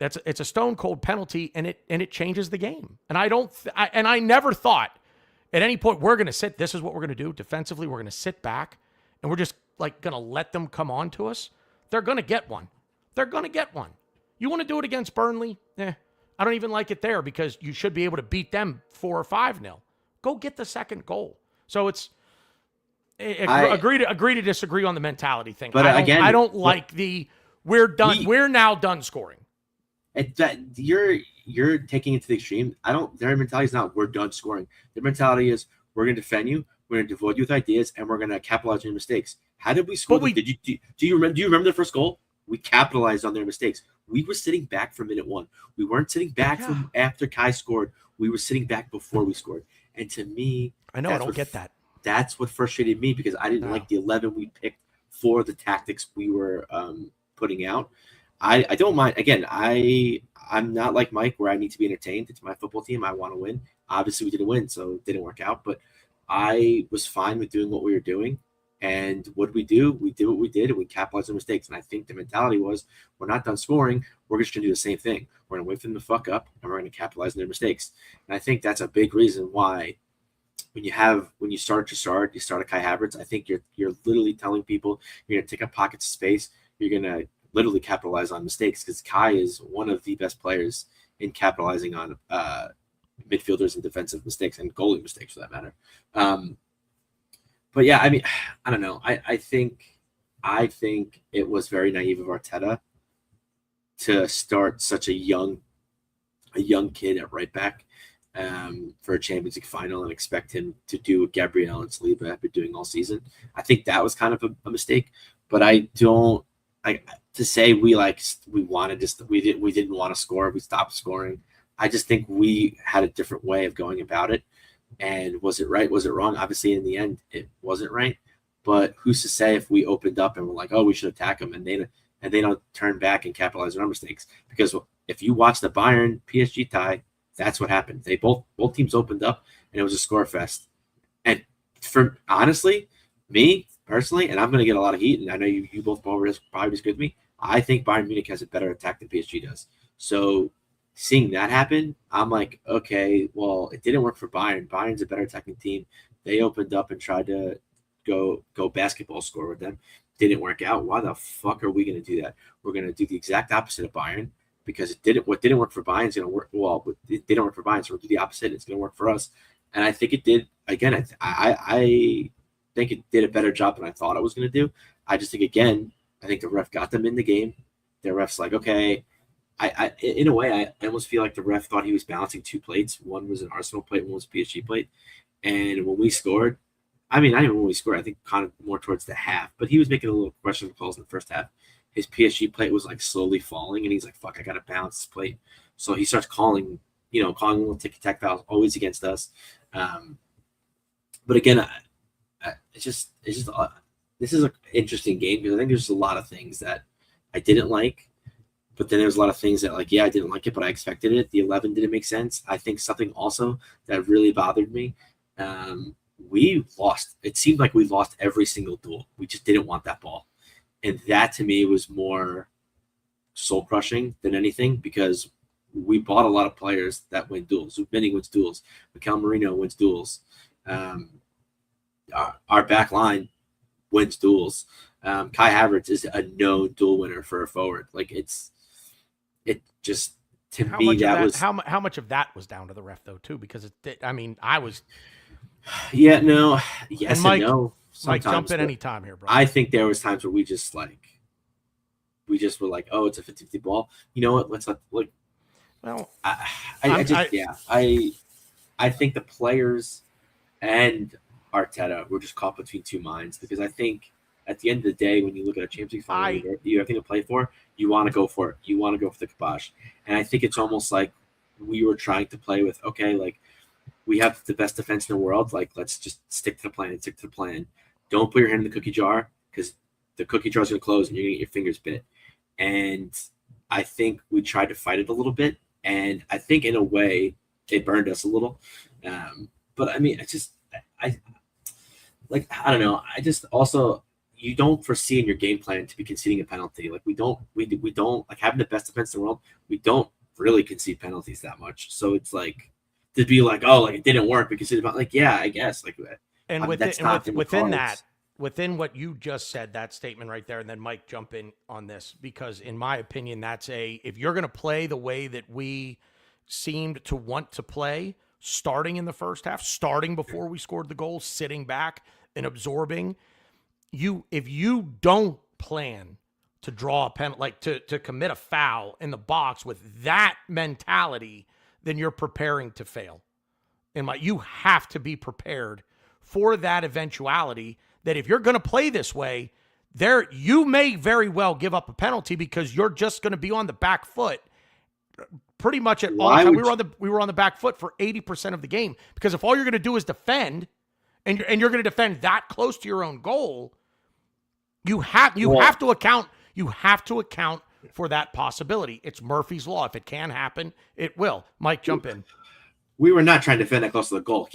It's a stone cold penalty, and it changes the game. And I never thought at any point we're going to sit. This is what we're going to do defensively. We're going to sit back, and we're just like going to let them come on to us. They're going to get one. They're going to get one. You want to do it against Burnley? I don't even like it there because you should be able to beat them 4 or 5-0. Go get the second goal. So it's. Agree to disagree on the mentality thing. But I don't like the we're done. We're now done scoring. That you're taking it to the extreme. Their mentality is not we're done scoring. Their mentality is we're going to defend you. We're going to devoid you with ideas, and we're going to capitalize on your mistakes. How did we score? Do you remember the first goal? We capitalized on their mistakes. We were sitting back for minute 1. We weren't sitting back from after Kai scored. We were sitting back before we scored. And to me, I don't get that. That's what frustrated me because I didn't like the 11 we picked for the tactics we were putting out. I don't mind. Again, I'm not like Mike where I need to be entertained. It's my football team. I want to win. Obviously, we didn't win, so it didn't work out. But I was fine with doing what we were doing. And what did we do? We did what we did, and we capitalized on mistakes. And I think the mentality was we're not done scoring. We're just going to do the same thing. We're going to wait for them to fuck up, and we're going to capitalize on their mistakes. And I think that's a big reason why when you start a Kai Havertz, I think you're literally telling people you're going to take up pockets of space. You're going to literally capitalize on mistakes because Kai is one of the best players in capitalizing on midfielders and defensive mistakes and goalie mistakes for that matter. But yeah, I mean, I don't know. I think it was very naive of Arteta to start such a young kid at right back for a Champions League final and expect him to do what Gabriel and Saliba have been doing all season. I think that was kind of a mistake. But I don't to say we didn't want to score. We stopped scoring. I just think we had a different way of going about it. And was it right? Was it wrong? Obviously, in the end, it wasn't right. But who's to say if we opened up and we're like, oh, we should attack them, and they don't turn back and capitalize on our mistakes? Because if you watch the Bayern PSG tie, that's what happened. They both teams opened up, and it was a score fest. And for honestly, me personally, and I'm going to get a lot of heat, and I know you both probably disagree with me. I think Bayern Munich has a better attack than PSG does. So seeing that happen, I'm like, okay, well, it didn't work for Bayern. Bayern's a better attacking team. They opened up and tried to go basketball score with them. Didn't work out. Why the fuck are we going to do that? We're going to do the exact opposite of Bayern, because what didn't work for Bayern is going to work. Well, it didn't work for Bayern, so we'll do the opposite. It's going to work for us. And I think it did. Again, I think it did a better job than I thought it was going to do. I just think, again, I think the ref got them in the game. The ref's like, okay. I in a way, I almost feel like the ref thought he was balancing two plates. One was an Arsenal plate, one was a PSG plate. And when we scored, I mean, not even when we scored, I think kind of more towards the half, but he was making a little questionable calls in the first half. His PSG plate was like slowly falling, and he's like, fuck, I got to balance this plate. So he starts calling little ticky-tack fouls, always against us. But again, it's just this is an interesting game, because I think there's a lot of things that I didn't like. But then there's a lot of things that, like, yeah, I didn't like it, but I expected it. The 11 didn't make sense. I think something also that really bothered me, we lost. It seemed like we lost every single duel. We just didn't want that ball. And that, to me, was more soul-crushing than anything, because we bought a lot of players that win duels. Vinny wins duels. Mikel Marino wins duels. Our back line wins duels. Kai Havertz is a known duel winner for a forward. Like, it just, to me, that was how much of that was down to the ref, though, too, because I was. Yeah, no, yes, and Mike, no. Mike, jump in any time here, bro. I think there was times where we just were like, oh, it's a 50-50 ball. You know what? Let's not like. Well, I think the players and Arteta were just caught between two minds, because I think at the end of the day, when you look at a Champions League final, you have anything to play for, you want to go for it. You want to go for the kibosh. And I think it's almost like we were trying to play with, okay, like, we have the best defense in the world. Like, let's just stick to the plan. Don't put your hand in the cookie jar, because the cookie jar is going to close and you're going to get your fingers bit. And I think we tried to fight it a little bit. And I think, in a way, it burned us a little. But I mean, I don't know. I just also, you don't foresee in your game plan to be conceding a penalty. Like, we don't like, having the best defense in the world. We don't really concede penalties that much. So it's like, to be like, oh, like, it didn't work because it's about, like, yeah, I guess, like, and within what you just said, that statement right there, and then Mike, jump in on this, because in my opinion, if you're going to play the way that we seemed to want to play, starting in the first half, starting before we scored the goal, sitting back and absorbing, if you don't plan to draw a penalty, like to commit a foul in the box with that mentality, then you're preparing to fail. You have to be prepared for that eventuality, that if you're going to play this way, you may very well give up a penalty, because you're just going to be on the back foot pretty much at all time. We were on the back foot for 80% of the game, because if all you're going to do is defend, and you're going to defend that close to your own goal, you have to account for that possibility. It's Murphy's Law. If it can happen, it will. Mike, jump in. We were not trying to defend that close to the goal.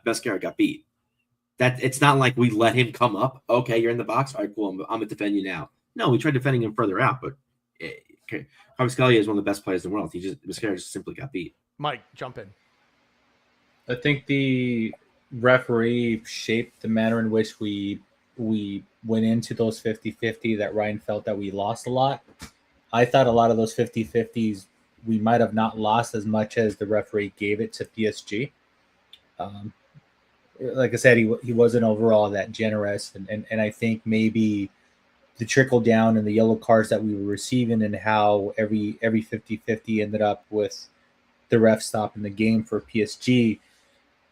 Mascara got beat. That it's not like we let him come up. Okay, you're in the box. All right, cool. I'm going to defend you now. No, we tried defending him further out, but Kvaratskhelia is one of the best players in the world. Mascara just simply got beat. Mike, jump in. I think the referee shaped the manner in which we went into those 50-50 that Ryan felt that we lost a lot. I thought a lot of those 50-50s we might have not lost as much as the referee gave it to PSG. Like I said, he wasn't overall that generous, and I think maybe the trickle down and the yellow cards that we were receiving, and how every 50-50 ended up with the ref stopping the game for PSG,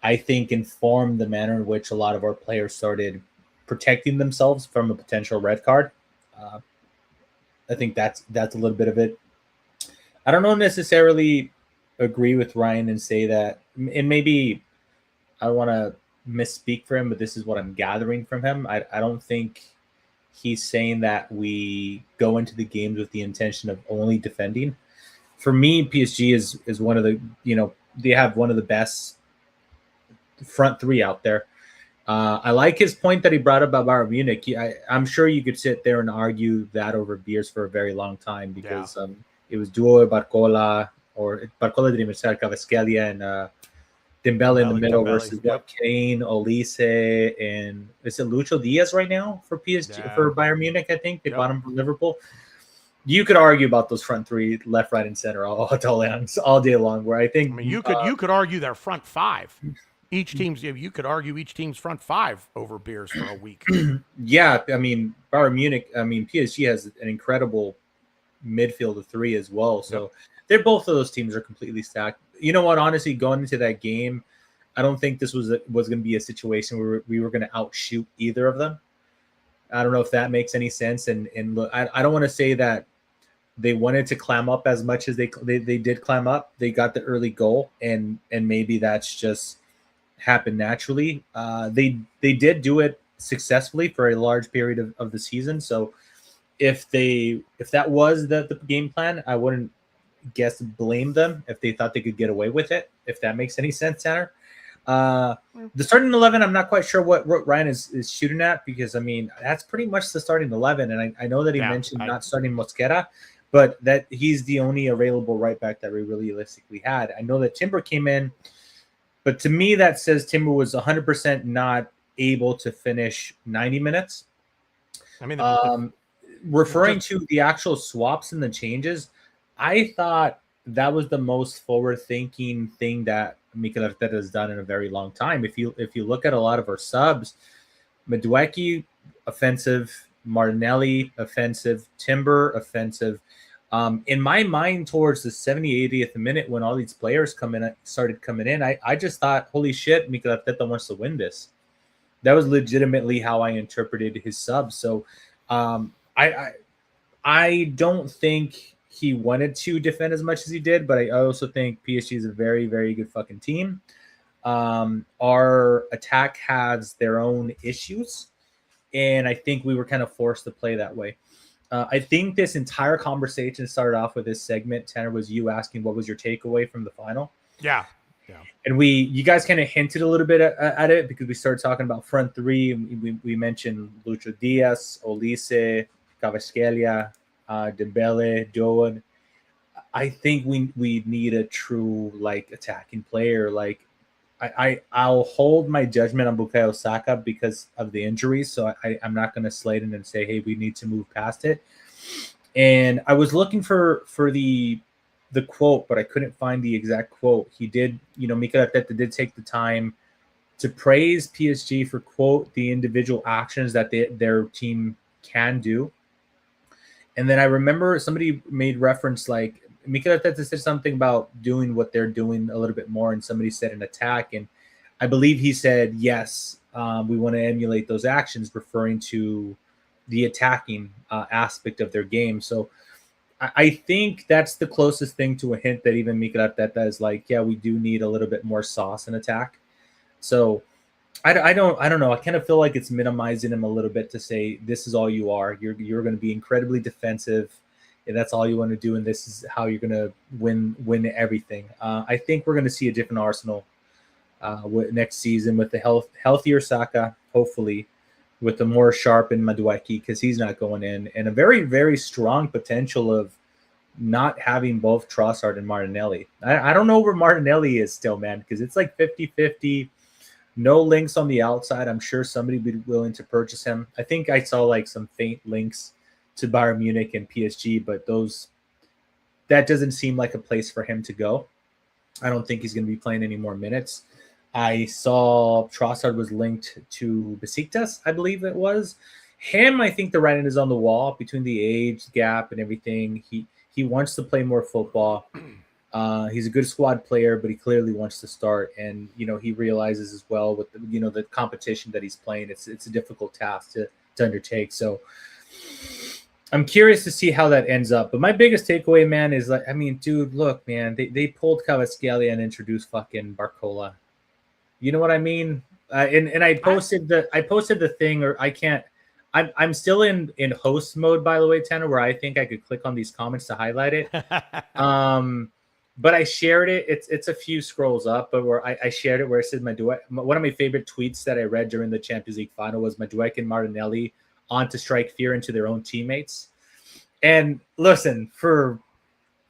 I think informed the manner in which a lot of our players started protecting themselves from a potential red card. I think that's a little bit of it. I don't necessarily agree with Ryan and say that, and maybe I want to misspeak for him, but this is what I'm gathering from him. I don't think he's saying that we go into the games with the intention of only defending. For me, PSG is one of the, they have one of the best front three out there. I like his point that he brought up about Bayern Munich. I'm sure you could sit there and argue that over beers for a very long time because it was duo Barcola Dimitar Kvaratskhelia and Dembele in the middle versus Kane, Olise, and is it Lucho Diaz right now for PSG for Bayern Munich? I think they bought him from Liverpool. You could argue about those front three, left, right, and center all day long. Where I think you could argue their front five. Each team's you could argue each team's front five over beers for a week. Yeah, I mean Bayern Munich. I mean PSG has an incredible midfield of three as well. So they're both of those teams are completely stacked. You know what? Honestly, going into that game, I don't think this was going to be a situation where we were going to outshoot either of them. I don't know if that makes any sense. And look, I don't want to say that they wanted to climb up as much as they did climb up. They got the early goal, and maybe that's just happened naturally. They did do it successfully for a large period of the season. So if that was the game plan, I wouldn't blame them if they thought they could get away with it, if that makes any sense, Tanner. The starting 11, I'm not quite sure what Ryan is shooting at, because I mean that's pretty much the starting 11, and I know that he mentioned not starting Mosquera, but that he's the only available right back that we realistically had. I know that Timber came in, but to me that says Timber was 100% not able to finish 90 minutes. I mean, referring to the actual swaps and the changes, I thought that was the most forward-thinking thing that Mikel Arteta has done in a very long time. If you look at a lot of our subs, Madueke offensive, Martinelli offensive, Timber offensive. In my mind, towards the 70th, 80th minute, when all these players started coming in, I just thought, holy shit, Mikel Arteta wants to win this. That was legitimately how I interpreted his subs. So I don't think he wanted to defend as much as he did, but I also think PSG is a very, very good fucking team. Our attack has their own issues, and I think we were kind of forced to play that way. I think this entire conversation started off with this segment, Tanner, was you asking what was your takeaway from the final. Yeah. And you guys kind of hinted a little bit at it, because we started talking about front three. We mentioned Lucho Diaz, Olise, Kvaratskhelia, Dembele, Doan. I think we need a true attacking player. I'll hold my judgment on Bukayo Saka because of the injuries, so I'm not going to slate in and say, hey, we need to move past it. And I was looking for the quote, but I couldn't find the exact quote. He did, Mikel Arteta did take the time to praise PSG for, quote, the individual actions that their team can do. And then I remember somebody made reference, Mikel Arteta said something about doing what they're doing a little bit more, and somebody said an attack. And I believe he said, yes, we want to emulate those actions, referring to the attacking aspect of their game. So I think that's the closest thing to a hint that even Mikel Arteta is yeah, we do need a little bit more sauce in attack. So I don't know. I kind of feel like it's minimizing him a little bit to say this is all you are. You're going to be incredibly defensive, and that's all you want to do, and this is how you're going to win everything. I think we're going to see a different Arsenal next season with the healthier Saka, hopefully, with the more sharpened Madueke, because he's not going in, and a very, very strong potential of not having both Trossard and Martinelli. I don't know where Martinelli is still, man, because it's 50-50. No links on the outside. I'm sure somebody would be willing to purchase him. I think I saw some faint links to Bayern Munich and PSG, but that doesn't seem like a place for him to go. I don't think he's going to be playing any more minutes. I saw Trossard was linked to Besiktas, I believe it was. Him, I think the writing is on the wall between the age gap and everything. He wants to play more football. He's a good squad player, but he clearly wants to start. And, he realizes as well with the competition that he's playing, it's a difficult task to undertake. So I'm curious to see how that ends up. But my biggest takeaway, man, is dude, look, man, they pulled Kvaratskhelia and introduced fucking Barcola. You know what I mean? And I posted the thing, or I can't. I'm still in host mode, by the way, Tanner, where I think I could click on these comments to highlight it. But I shared it. It's a few scrolls up, but where I shared it where it said one of my favorite tweets that I read during the Champions League final was Madueke and Martinelli on to strike fear into their own teammates. And listen, for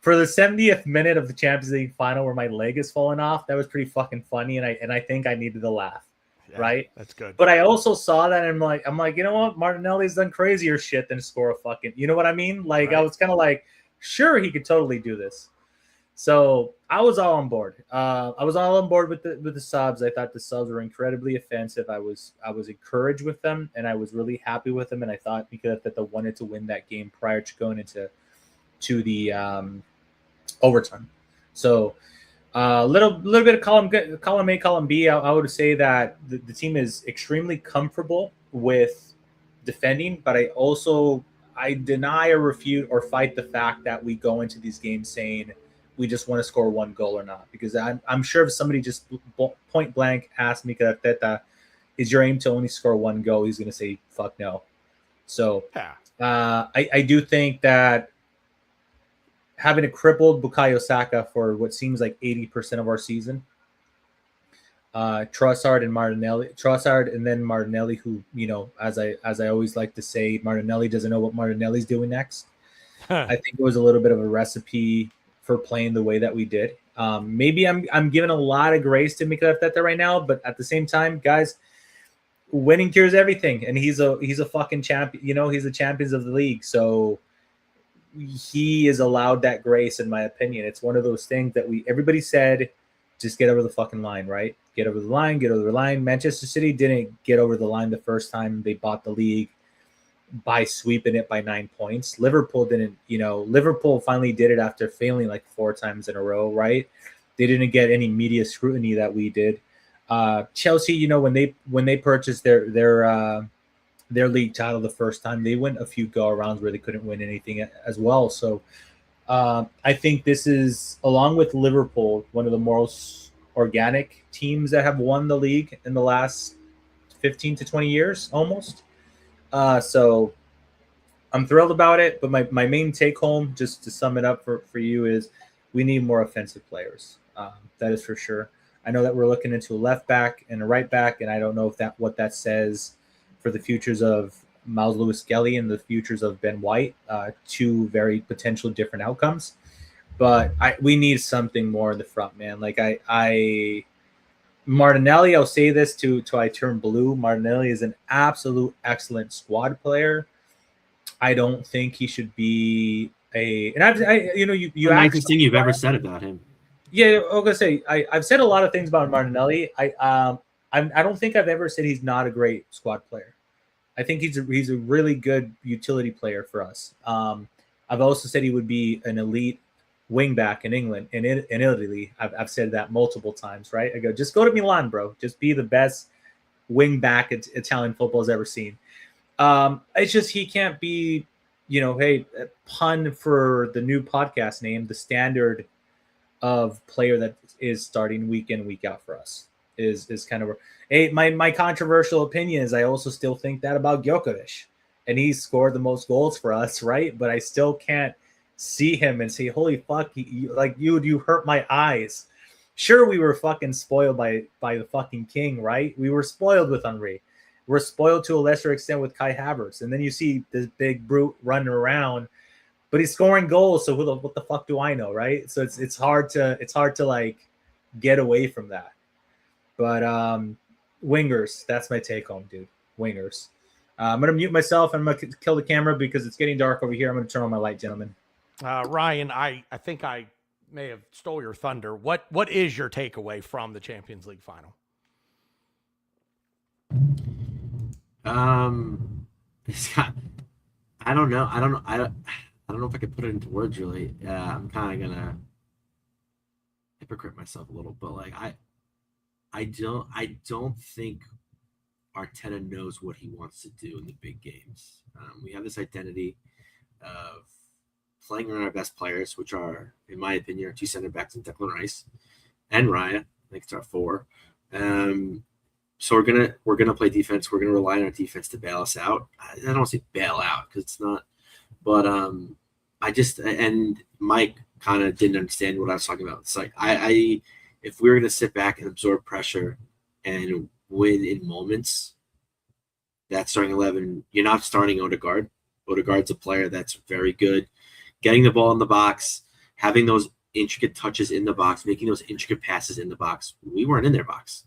the 70th minute of the Champions League final where my leg is falling off, that was pretty fucking funny, and I think I needed to laugh. Yeah, right? That's good. But I also saw that and I'm like, you know what? Martinelli's done crazier shit than score a fucking, you know what I mean? Like, Right. I was kind of like, sure, he could totally do this. So I was all on board. I was all on board with the subs. I thought the subs were incredibly offensive. I was encouraged with them, and I was really happy with them. And I thought because that they wanted to win that game prior to going into the overtime. So little bit of column A, column B. I would say that the team is extremely comfortable with defending, but I deny or refute or fight the fact that we go into these games saying we just want to score one goal or not. Because I'm sure if somebody just point blank asked Mikel Arteta, is your aim to only score one goal? He's going to say, fuck no. So I do think that having a crippled Bukayo Saka for what seems like 80% of our season, Trossard and then Martinelli, who, you know, as I always like to say, Martinelli doesn't know what Martinelli's doing next. I think it was a little bit of a recipe for playing the way that we did. Maybe I'm giving a lot of grace to Mikel Arteta right now, but at the same time, guys, winning cures everything, and he's a fucking champion. You know, he's the champions of the league, so he is allowed that grace, in my opinion. It's one of those things that everybody said, just get over the fucking line, right? Get over the line. Manchester City didn't get over the line the first time they bought the league by sweeping it by 9 points. Liverpool didn't, Liverpool finally did it after failing like 4 times in a row, right? They didn't get any media scrutiny that we did. Chelsea, when they purchased their league title the first time, they went a few go-arounds where they couldn't win anything as well. So I think this is, along with Liverpool, one of the most organic teams that have won the league in the last 15 to 20 years almost. So I'm thrilled about it. But my main take home, just to sum it up for you, is we need more offensive players. That is for sure. I know that we're looking into a left back and a right back, and I don't know what that says for the futures of Miles Lewis-Skelly and the futures of Ben White, 2 very potential different outcomes. But we need something more in the front, man. Like Martinelli, I'll say this till I turn blue. Martinelli is an absolute excellent squad player. I don't think he should be you the nicest thing you've ever said about him. Yeah, I was gonna say I've said a lot of things about Martinelli. I don't think I've ever said he's not a great squad player. I think he's a really good utility player for us. I've also said he would be an elite wing back in England and in Italy. I've said that multiple times, right? I go, just go to Milan, bro. Just be the best wing back Italian football's ever seen. It's just he can't be, hey, pun for the new podcast name, the standard of player that is starting week in, week out for us is kind of. Hey, my controversial opinion is I also still think that about Djokovic, and he scored the most goals for us, right? But I still can't see him and say, holy fuck, you hurt my eyes. Sure, we were fucking spoiled by the fucking king, right? We were spoiled with Henry. We're spoiled to a lesser extent with Kai Havertz. And then you see this big brute running around, but he's scoring goals. So what the fuck do I know, right? So it's hard to like get away from that. But wingers, that's my take home, dude. Wingers. I'm gonna mute myself and I'm gonna kill the camera because it's getting dark over here. I'm gonna turn on my light, gentlemen. Ryan, I think I may have stole your thunder. What is your takeaway from the Champions League final? I don't know. I don't know if I could put it into words really. I'm kind of gonna hypocrite myself a little, but like I don't think Arteta knows what he wants to do in the big games. We have this identity of playing around our best players, which are, in my opinion, our 2 center backs in Declan Rice and Raya. I think it's our 4. So we're gonna play defense. We're gonna rely on our defense to bail us out. I don't say bail out because it's not, but I just and Mike kind of didn't understand what I was talking about. It's like I if we were gonna sit back and absorb pressure and win in moments, that starting 11, you're not starting Odegaard. Odegaard's a player that's very good, getting the ball in the box, having those intricate touches in the box, making those intricate passes in the box. We weren't in their box.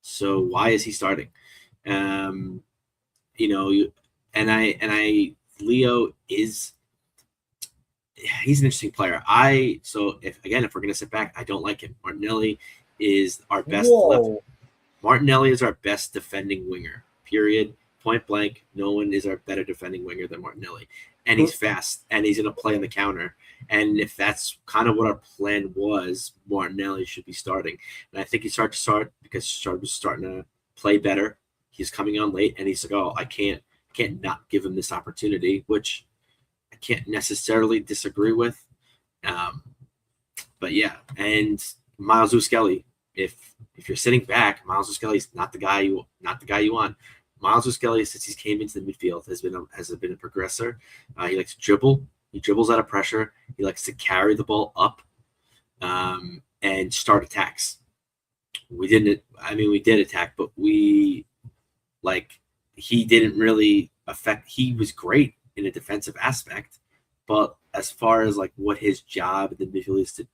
So why is he starting? Leo is he's an interesting player. If we're gonna sit back, I don't like him. Martinelli is our best Martinelli is our best defending winger. Period. Point blank. No one is our better defending winger than Martinelli. And he's fast and he's gonna play on the counter. And if that's kind of what our plan was, Martinelli should be starting. And I think he started to start because Sharp was starting to play better. He's coming on late, and he's like, "Oh, I can't not give him this opportunity," which I can't necessarily disagree with. But yeah, and Miles Skelly. If you're sitting back, Miles Skelly's not the guy you want. Miles Skelly, since he came into the midfield, has been a progressor. He likes to dribble. He dribbles out of pressure. He likes to carry the ball up and start attacks. We did attack, but he didn't really affect. He was great in a defensive aspect, but as far as like what his job in the midfield is to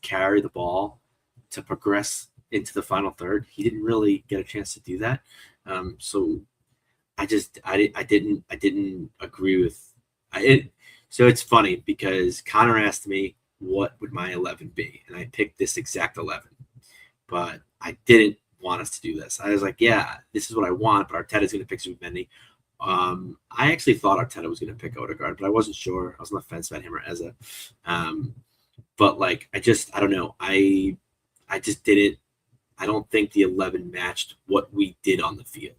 carry the ball, to progress into the final third, he didn't really get a chance to do that. So I didn't agree with it. So it's funny because Connor asked me what would my 11 be, and I picked this exact 11, but I didn't want us to do this. I was like, yeah, this is what I want, but Arteta's going to pick Zubimendi. I actually thought Arteta was going to pick Odegaard, but I wasn't sure. I was on the fence about him or Eza. But like, I don't know. I just didn't. I don't think the 11 matched what we did on the field,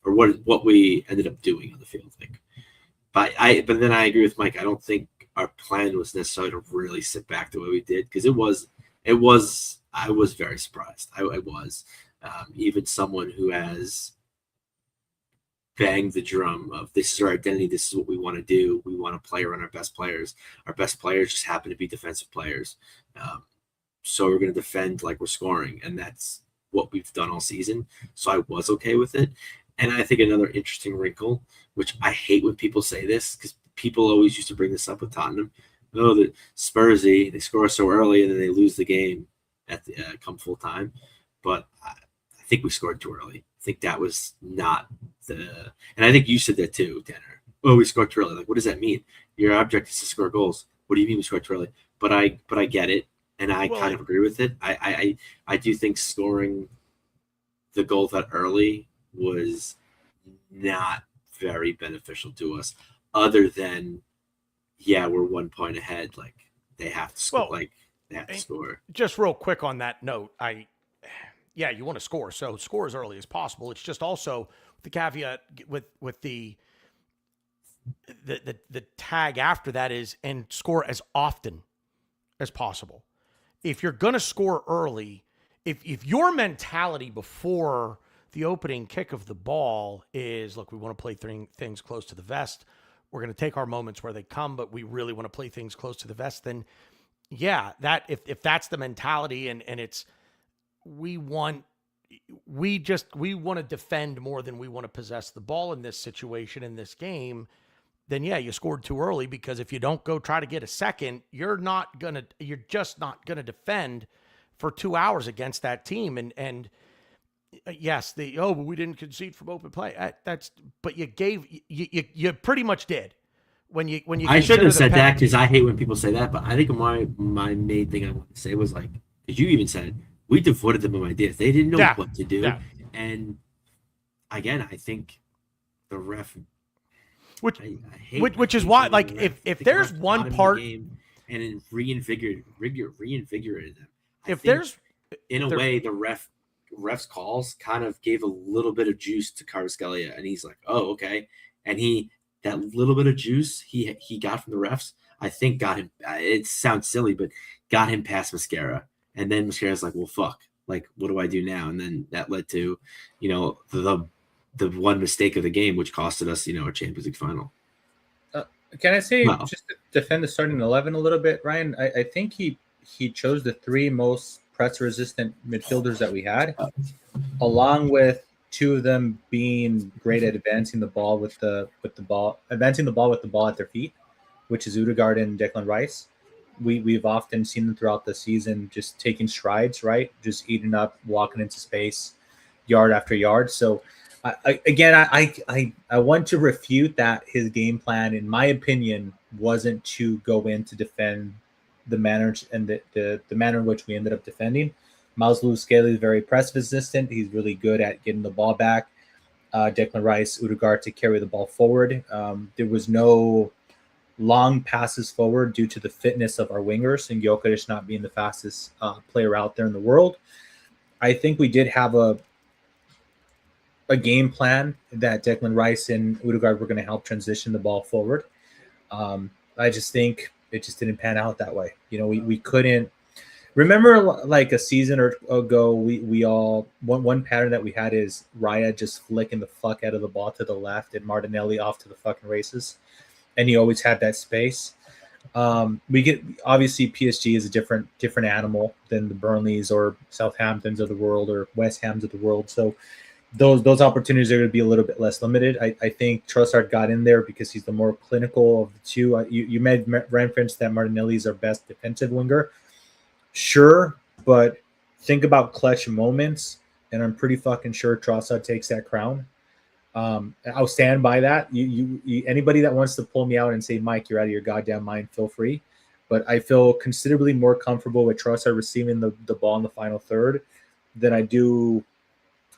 or what we ended up doing on the field. Like, but then I agree with Mike. I don't think our plan was necessarily to really sit back the way we did, because it was. I was very surprised. I was even someone who has banged the drum of this is our identity. This is what we want to do. We want to play around our best players. Our best players just happen to be defensive players. So we're going to defend like we're scoring, and that's what we've done all season. So I was okay with it. And I think another interesting wrinkle, which I hate when people say this, because people always used to bring this up with Tottenham. Oh, the Spursy, they score so early and then they lose the game at the come full time. But I think we scored too early. I think that was not the, and I think you said that too, Tanner. Oh, we scored too early. Like, what does that mean? Your object is to score goals. What do you mean we scored too early? But I get it, and I kind of agree with it. I do think scoring the goal that early was not very beneficial to us, other than, yeah, we're 1 point ahead. Like, they have to score. They have to score. Just real quick on that note, you want to score, so score as early as possible. It's just also the caveat with the tag after that is, and score as often as possible. If you're going to score early, if your mentality before the opening kick of the ball is, look, we want to play things close to the vest, we're going to take our moments where they come, but we really want to play things close to the vest, then yeah, that if that's the mentality, and it's we want to defend more than we want to possess the ball in this situation, in this game, then yeah, you scored too early, because if you don't go try to get a second, you're just not gonna defend for 2 hours against that team. And yes, but we didn't concede from open play. But you pretty much did. When you I shouldn't have said that, because I hate when people say that. But I think my main thing I want to say was, like, because you even said we devoted them of ideas. They didn't know what to do. Yeah. And again, I think the ref, which is why, like, if there's one part, and it reinvigorated them. In a way, the ref's calls kind of gave a little bit of juice to Kvaratskhelia, and he's like, oh, okay. And that little bit of juice he got from the refs, I think got him, it sounds silly, but got him past Mascara. And then Mascara's like, well, fuck, Like, what do I do now? And then that led to, the one mistake of the game, which costed us, a Champions League final. Can I say, Well, just to defend the starting 11 a little bit, Ryan? I think he chose the three most press-resistant midfielders that we had, along with two of them being great at advancing the ball with the ball at their feet, which is Odegaard and Declan Rice. We've often seen them throughout the season just taking strides, right? Just eating up, walking into space, yard after yard. So, I want to refute that his game plan, in my opinion, wasn't to go in to defend the manner and the manner in which we ended up defending. Miles Lewis-Skelly is very press resistant. He's really good at getting the ball back. Declan Rice, Odegaard to carry the ball forward. There was no long passes forward due to the fitness of our wingers and Gyökeres not being the fastest player out there in the world. I think we did have a game plan that Declan Rice and Odegaard were going to help transition the ball forward. I just think it just didn't pan out that way. We couldn't remember, like a season or ago, we all one pattern that we had is Raya just flicking the fuck out of the ball to the left and Martinelli off to the fucking races. And he always had that space. We get, obviously PSG is a different animal than the Burnleys or Southamptons of the world or West Hams of the world. So those opportunities are going to be a little bit less limited. I think Trossard got in there because he's the more clinical of the two. You made reference that Martinelli is our best defensive winger. Sure, but think about clutch moments, and I'm pretty fucking sure Trossard takes that crown. I'll stand by that. You anybody that wants to pull me out and say, Mike, you're out of your goddamn mind, feel free. But I feel considerably more comfortable with Trossard receiving the ball in the final third than I do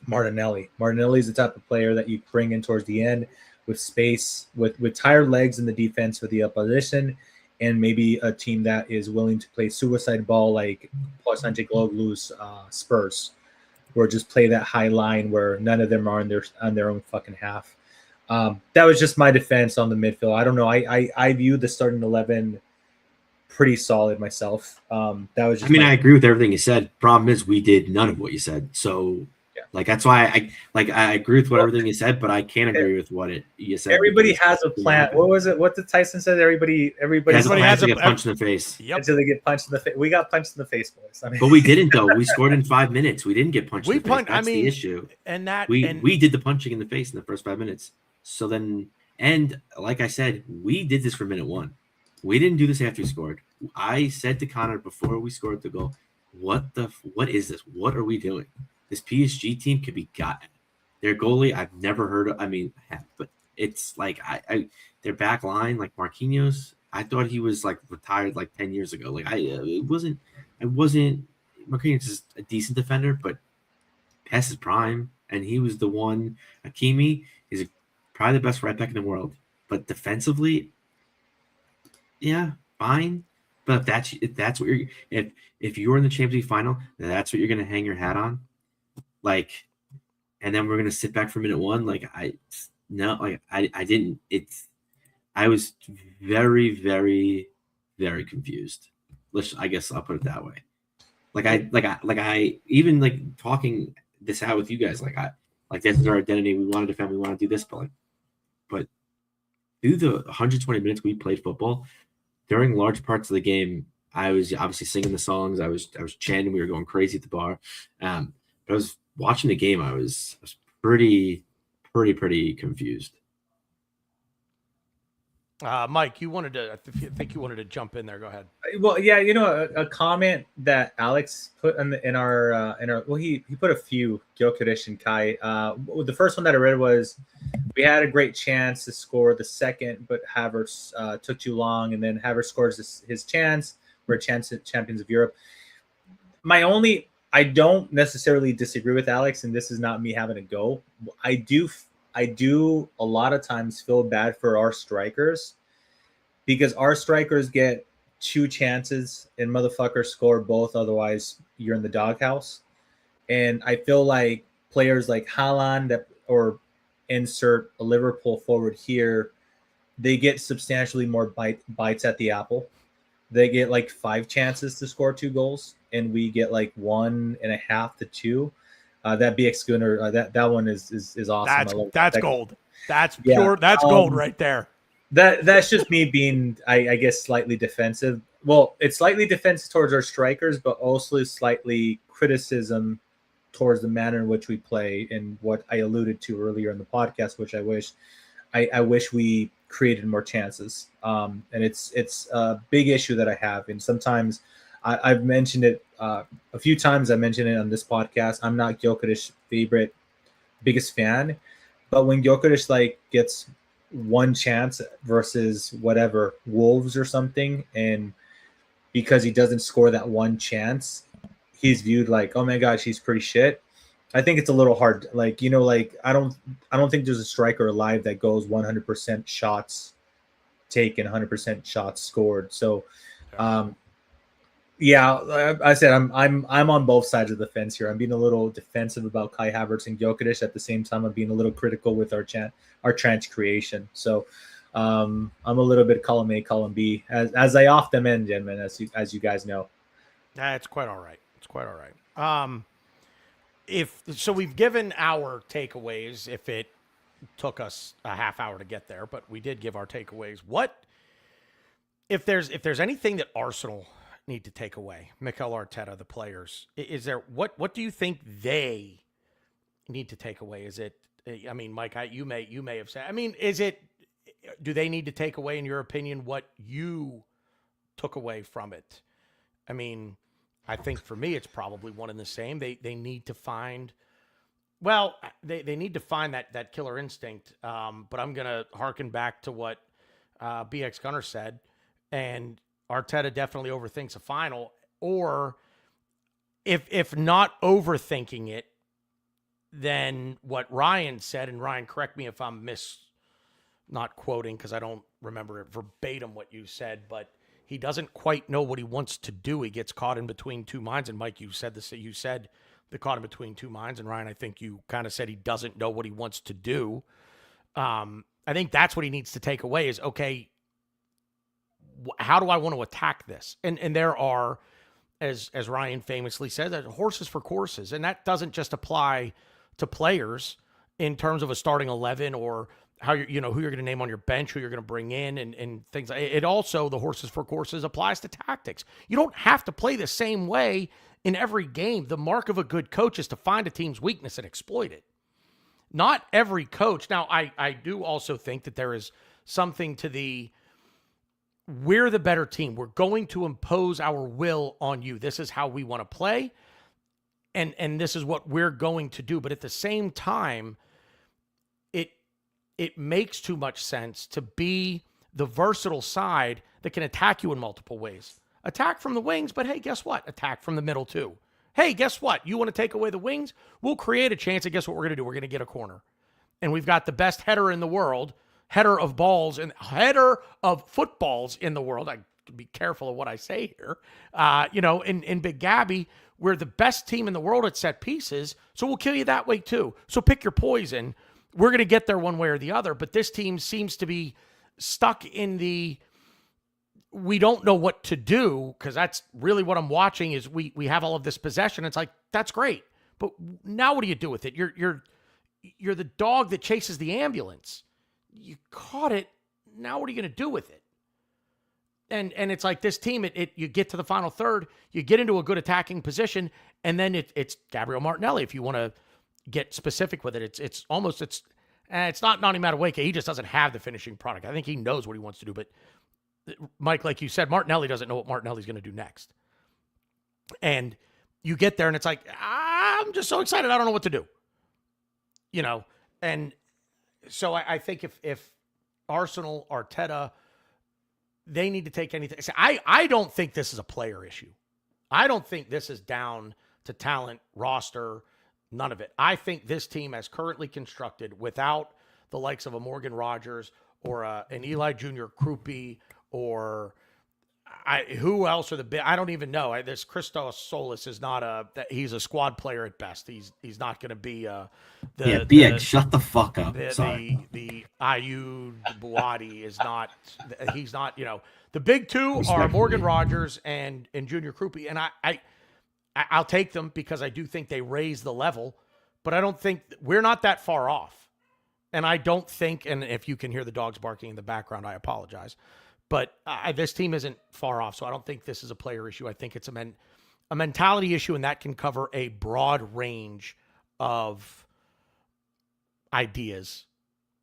Martinelli. Martinelli is the type of player that you bring in towards the end with space, with tired legs in the defense for the opposition, and maybe a team that is willing to play suicide ball like Paul Sanchezoglu's Spurs, or just play that high line where none of them are on their own fucking half. That was just my defense on the midfield. I don't know. I view the starting 11 pretty solid myself. That was just I agree with everything you said. Problem is we did none of what you said. So that's why I agree with everything you said, but I can't agree with what you said. Everybody has a plan. What was it? What did Tyson said? Everybody has to get punched in the face. Yep. Until they get punched in the face. We got punched in the face, boys. But we didn't though. We scored in 5 minutes. We didn't get punched in the face. That's the issue. And that we did the punching in the face in the first 5 minutes. So then, and like I said, we did this for minute 1. We didn't do this after we scored. I said to Connor before we scored the goal, what is this? What are we doing? This PSG team could be gotten. Their goalie, I've never heard of. But it's like their back line, like Marquinhos. I thought he was like retired like 10 years ago. Like it wasn't. Marquinhos is a decent defender, but past his prime, and he was the one. Hakimi is probably the best right back in the world, but defensively, yeah, fine. But if that's what you're if you're in the Champions League final, that's what you're gonna hang your hat on. Like, and then we're gonna sit back for minute 1. I didn't. I was very, very, very confused. I guess I'll put it that way. I even like talking this out with you guys. This is our identity. We want to defend. We want to do this, but through the 120 minutes we played football, during large parts of the game, I was obviously singing the songs. I was chanting. We were going crazy at the bar. But I was watching the game. I was pretty confused. Mike, I think you wanted to jump in there. Go ahead. Well, yeah, a comment that Alex put in our he put a few, Gyökeres and Kai. The first one that I read was, we had a great chance to score the second, but Havertz took too long, and then Havertz scores his chance. We're champions of Europe. I don't necessarily disagree with Alex, and this is not me having a go. I do a lot of times feel bad for our strikers, because our strikers get 2 chances and motherfuckers score both. Otherwise, you're in the doghouse. And I feel like players like Haaland or insert a Liverpool forward here, they get substantially more bites at the apple. They get like 5 chances to score 2 goals. and we get like 1.5 to 2. That BX Gooner, that one is awesome. That's gold. That's Yeah. pure. That's gold right there. That's just me being, I guess, slightly defensive. Well, it's slightly defensive towards our strikers, but also slightly criticism towards the manner in which we play, and what I alluded to earlier in the podcast, which I wish we created more chances. And it's a big issue that I have. And sometimes I've mentioned it a few times. I mentioned it on this podcast. I'm not Gyokered's biggest fan, but when Gyokered like gets one chance versus whatever Wolves or something, and because he doesn't score that one chance, he's viewed like, oh my gosh, he's pretty shit. I think it's a little hard. Like, like I don't think there's a striker alive that goes 100% shots taken, 100% shots scored. So, yeah, I said I'm on both sides of the fence here. I'm being a little defensive about Kai Havertz and Gyokered. At the same time, I'm being a little critical with our chance creation. So, I'm a little bit column A, column B, as I often am, gentlemen, as you guys know. It's quite all right. It's quite all right. So we've given our takeaways. If it took us a half hour to get there, but we did give our takeaways. What if there's anything that Arsenal need to take away? Mikel Arteta, the players, is there what do you think they need to take away? Is it? I mean, Mike, you may have said. I mean, do they need to take away, in your opinion, what you took away from it? I mean, I think for me, it's probably one and the same. They need to find, they need to find that killer instinct. But I'm going to harken back to what BX Gunner said, and Arteta definitely overthinks a final, or if not overthinking it, then what Ryan said, and Ryan, correct me if I'm not quoting because I don't remember it verbatim what you said, but he doesn't quite know what he wants to do. He gets caught in between two minds. And Mike, you said this. You said the caught in between two minds. And Ryan, I think you kind of said he doesn't know what he wants to do. I think that's what he needs to take away is, okay, how do I want to attack this? And there are, as Ryan famously said, that horses for courses. And that doesn't just apply to players in terms of a starting 11 or how who you're going to name on your bench, who you're going to bring in, and things. It also, the horses for courses applies to tactics. You don't have to play the same way in every game. The mark of a good coach is to find a team's weakness and exploit it. Not every coach. Now, I do also think that there is something to we're the better team. We're going to impose our will on you. This is how we want to play, and this is what we're going to do. But at the same time, it makes too much sense to be the versatile side that can attack you in multiple ways. Attack from the wings, but hey, guess what? Attack from the middle too. Hey, guess what? You want to take away the wings? We'll create a chance, and guess what we're going to do? We're going to get a corner. And we've got the best header in the world, header of balls and header of footballs in the world. I can be careful of what I say here. In Big Gabby, we're the best team in the world at set pieces, so we'll kill you that way too. So pick your poison. We're going to get there one way or the other, but this team seems to be stuck in we don't know what to do, because that's really what I'm watching is we have all of this possession. It's like, that's great, but now what do you do with it? You're the dog that chases the ambulance. You caught it. Now what are you going to do with it? And it's like this team, you get to the final third, you get into a good attacking position, and then it's Gabriel Martinelli. If you want to get specific with it, it's not Nani Madueke. He just doesn't have the finishing product. I think he knows what he wants to do, but Mike, like you said, Martinelli doesn't know what Martinelli's going to do next. And you get there and it's like, I'm just so excited. I don't know what to do, and so I think if Arsenal, Arteta, they need to take anything. I don't think this is a player issue. I don't think this is down to talent, roster, none of it. I think this team, as currently constructed, without the likes of a Morgan Rogers or an Eli Jr. Krupi or who else are I don't even know. This Christos Solis is not he's a squad player at best. He's not going to be shut the fuck up. Sorry. The Ayoud Buwadi is not. He's not. The big two are Morgan Rogers and Junior Krupi, and I'll take them because I do think they raise the level, but I don't think we're not that far off. And I don't think, and if you can hear the dogs barking in the background, I apologize. But this team isn't far off, so I don't think this is a player issue. I think it's a mentality issue, and that can cover a broad range of ideas,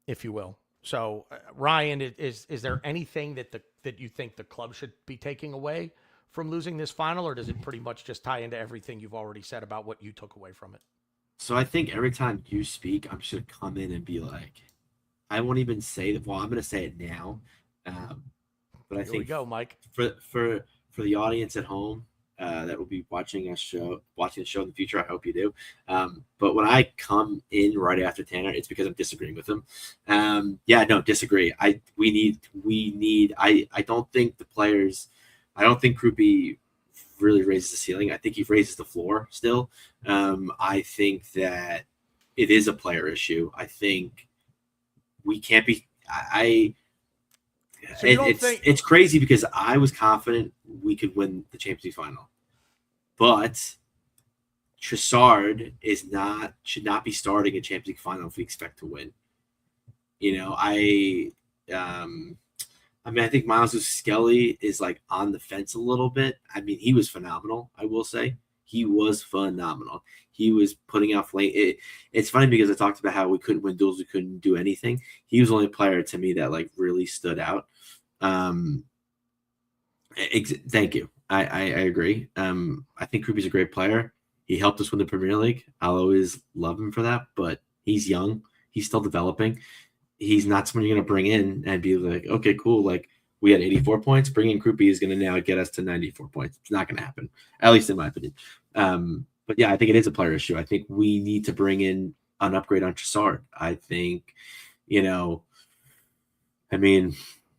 if you will. So, Ryan, is there anything that you think the club should be taking away from losing this final, or does it pretty much just tie into everything you've already said about what you took away from it? So I think every time you speak, I'm just going to come in and be like, I won't even say that. Well, I'm going to say it now. But I Here we think go, Mike. for the audience at home that will be watching the show in the future, I hope you do. But when I come in right after Tanner, it's because I'm disagreeing with him. Disagree. I don't think the players. I don't think Krupi really raises the ceiling. I think he raises the floor still. I think that it is a player issue. I think we can't be. It's crazy because I was confident we could win the Champions League final, but Trossard should not be starting a Champions League final if we expect to win. I think Miles Skelly is like on the fence a little bit. I mean, he was phenomenal. I will say he was phenomenal. He was putting out flame. It's funny because I talked about how we couldn't win duels. We couldn't do anything. He was the only player to me that like really stood out. Thank you. I agree. I think Krupi's a great player. He helped us win the Premier League. I'll always love him for that, but he's young. He's still developing. He's not someone you're going to bring in and be like, okay, cool. Like we had 84 points. Bringing Krupi is going to now get us to 94 points. It's not going to happen, at least in my opinion. But yeah, I think it is a player issue. I think we need to bring in an upgrade on Trossard. I think,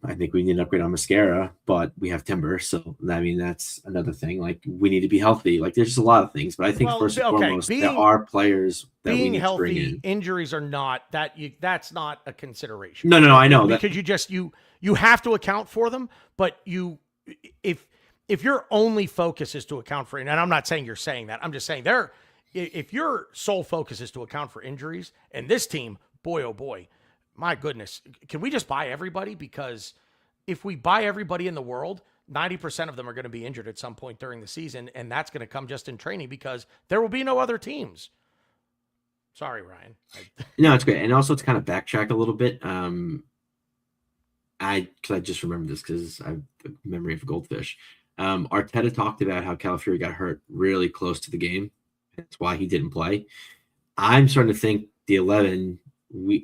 I think we need an upgrade on Mascara, but we have Timber. So, that's another thing. Like, we need to be healthy. Like, there's just a lot of things. But I think first and foremost, there are players that we need to bring in. Injuries are not that's not a consideration. No, I know that. Because you have to account for them, but if your only focus is to account for, and I'm not saying you're saying that, I'm just saying if your sole focus is to account for injuries, and this team, boy, oh boy, my goodness, can we just buy everybody? Because if we buy everybody in the world, 90% of them are going to be injured at some point during the season, and that's going to come just in training because there will be no other teams. Sorry, Ryan. No, it's great. And also to kind of backtrack a little bit, I just remembered this because I have the memory of a goldfish. Arteta talked about how Calafiori got hurt really close to the game. That's why he didn't play. I'm starting to think the 11,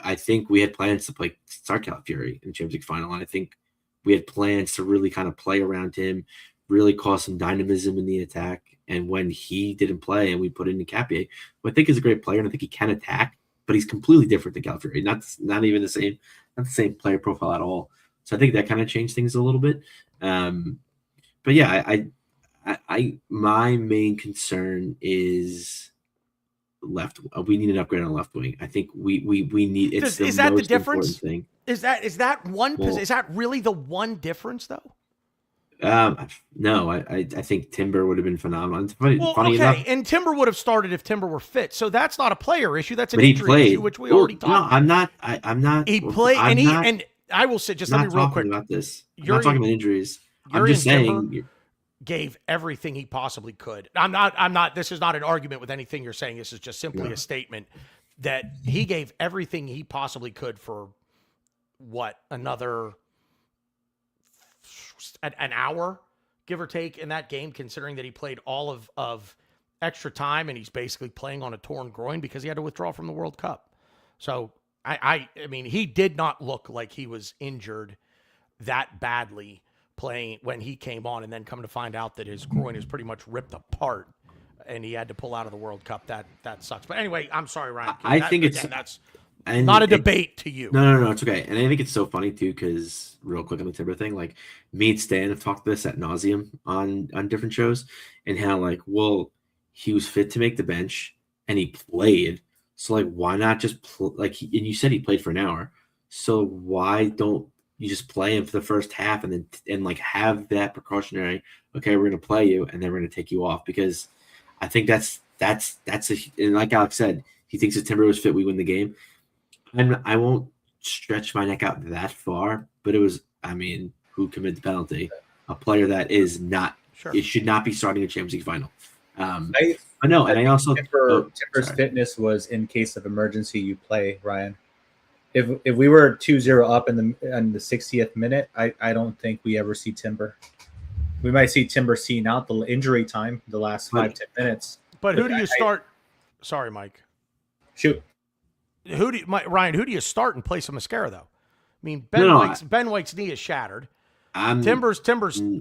I think we had plans to start Calafiori in the Champions League final. And I think we had plans to really kind of play around him, really cause some dynamism in the attack. And when he didn't play and we put in Capier, who I think is a great player and I think he can attack, but he's completely different than Calafiori. Not even the same, not the same player profile at all. So I think that kind of changed things a little bit. But yeah, my main concern is left. We need an upgrade on left wing. I think we need. Is that the difference? Thing. Is that one? Well, is that really the one difference though? No, I think Timber would have been phenomenal. Funny enough, and Timber would have started if Timber were fit. So that's not a player issue. That's an injury issue, which we already talked about. I'm not. He played, and I will say, just let me real quick about this. I'm not talking about injuries. I'm just saying. Timber gave everything he possibly could. I'm not. This is not an argument with anything you're saying. This is just simply a statement that he gave everything he possibly could for another an hour, give or take, in that game, considering that he played all of extra time and he's basically playing on a torn groin because he had to withdraw from the World Cup. So I mean, he did not look like he was injured that badly playing when he came on, and then come to find out that his groin is pretty much ripped apart and he had to pull out of the World Cup. That sucks. But anyway, I'm sorry, Ryan. I think that's not a debate to you. No, it's okay. And I think it's so funny too, because real quick on the Timber thing, like me and Stan have talked this ad nauseum on different shows, and how he was fit to make the bench and he played. So why not just and you said he played for an hour. So why don't you just play him for the first half and then have that precautionary, okay, we're going to play you and then we're going to take you off? Because I think that's and like Alex said, he thinks if Timber was fit, we win the game. I won't stretch my neck out that far, but it was, I mean, who committed the penalty? A player that is not, Sure. it should not be starting a Champions League final. I know, and I also Timber's fitness was in case of emergency you play, Ryan. If we were 2-0 up in the 60th minute, I don't think we ever see Timber. We might see Timber seeing out the injury time, the last 5-10 minutes. But who do you start? Sorry, Mike. Shoot. Ryan, who do you start in place of Mascara, though? I mean, Ben White's knee is shattered. Timber's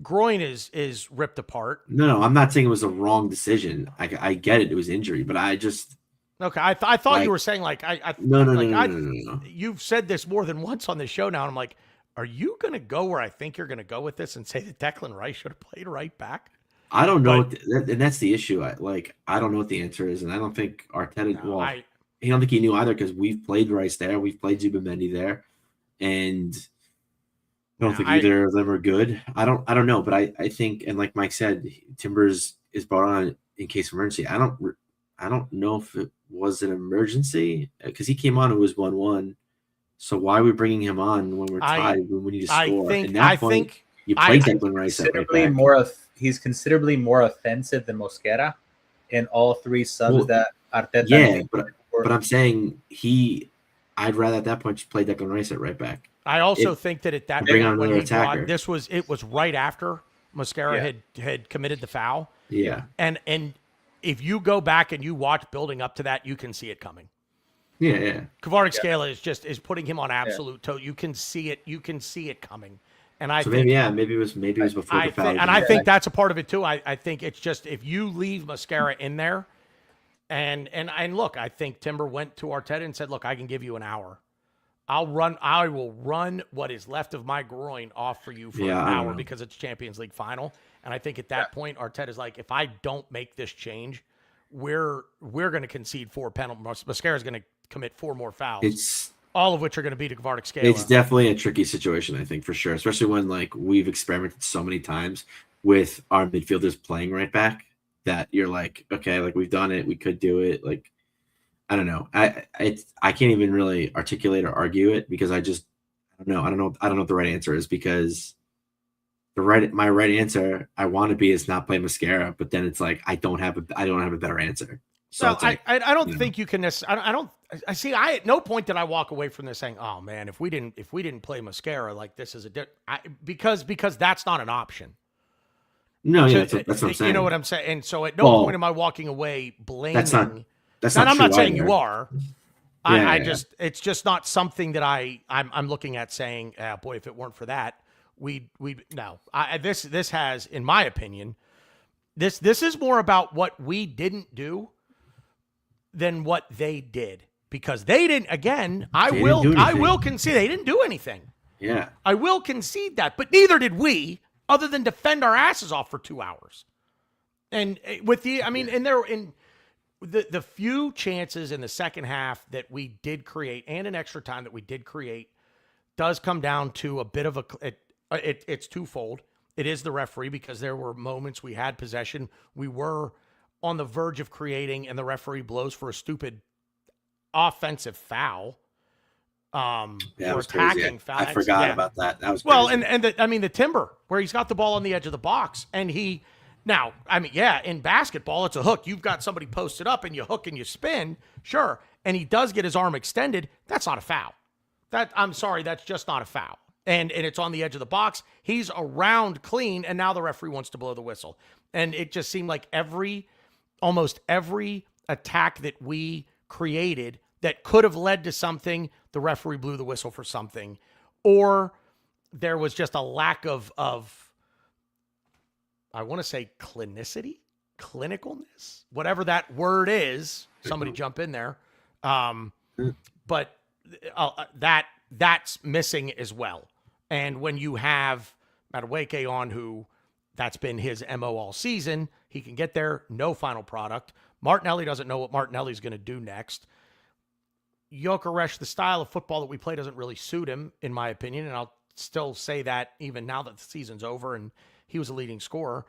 groin is ripped apart. No, I'm not saying it was a wrong decision. I get it. It was injury, but I just. Okay, I thought you were saying No. You've said this more than once on this show now. And I'm like, are you going to go where I think you're going to go with this and say that Declan Rice should have played right back? I don't know, and that's the issue. I don't know what the answer is, and I don't think Arteta. I don't think he knew either because we've played Rice there, we've played Zubimendi there, and I don't think either of them are good. I don't know, but I think, and like Mike said, Timbers is brought on in case of emergency. I don't know if it was an emergency because he came on, it was 1-1. So why are we bringing him on when we're tied when we need to score? I think you played Declan Rice at right back. He's considerably more offensive than Mosquera in all three subs that Arteta. Yeah, but I'm saying I'd rather at that point just play Declan Rice at right back. I also think that at that point when it was right after Mosquera had committed the foul. Yeah, and if you go back and you watch building up to that, you can see it coming. Yeah. Kvaratskhelia is putting him on absolute toe. You can see it. You can see it coming. And maybe it was before the foul. I think that's a part of it too. I think it's just if you leave Mosquera in there, and look, I think Timber went to Arteta and said, "Look, I can give you an hour. I will run what is left of my groin off for you for an hour because it's Champions League final." And I think at that point, Arteta's like, if I don't make this change, we're going to concede 4 penalties. Mosquera's going to commit 4 more fouls. All of which are going to be to Kvaratskhelia. It's definitely a tricky situation, I think, for sure. Especially when we've experimented so many times with our midfielders playing right back that you're like, okay, we've done it, we could do it. I don't know. I can't even really articulate or argue it because I don't know what the right answer is because my right answer I want to be is not play Mosquera, but then it's like I don't have a better answer. So I don't think you can necessarily. I see. At no point did I walk away from this saying, "Oh man, if we didn't play Mosquera, this is because that's not an option." No, that's what I'm saying. You know what I'm saying. And so at no point am I walking away blaming. That's not. I'm not saying either. You are. It's just not something that I'm looking at saying, boy, if it weren't for that, we no. This has, in my opinion, this is more about what we didn't do than what they did. Because they didn't, again, I will concede they didn't do anything. Yeah. I will concede that, but neither did we, other than defend our asses off for 2 hours. And with the few chances in the second half that we did create and in extra time that we did create does come down to a bit of it's twofold. It is the referee because there were moments we had possession. We were on the verge of creating and the referee blows for a stupid offensive foul. That was attacking crazy. foul. I forgot about that. That was crazy. Well, and the Timber where he's got the ball on the edge of the box and in basketball it's a hook. You've got somebody posted up and you hook and you spin, sure. And he does get his arm extended. That's not a foul. I'm sorry, that's just not a foul. And it's on the edge of the box. He's around clean, and now the referee wants to blow the whistle. And it just seemed like almost every attack that we created that could have led to something, the referee blew the whistle for something, or there was just a lack of I want to say clinicalness, whatever that word is. Somebody jump in there. But that's missing as well. And when you have Madueke on, who that's been his MO all season, he can get there, no final product. Martinelli doesn't know what Martinelli's going to do next. Gyökeres, the style of football that we play doesn't really suit him, in my opinion, and I'll still say that even now that the season's over and he was a leading scorer.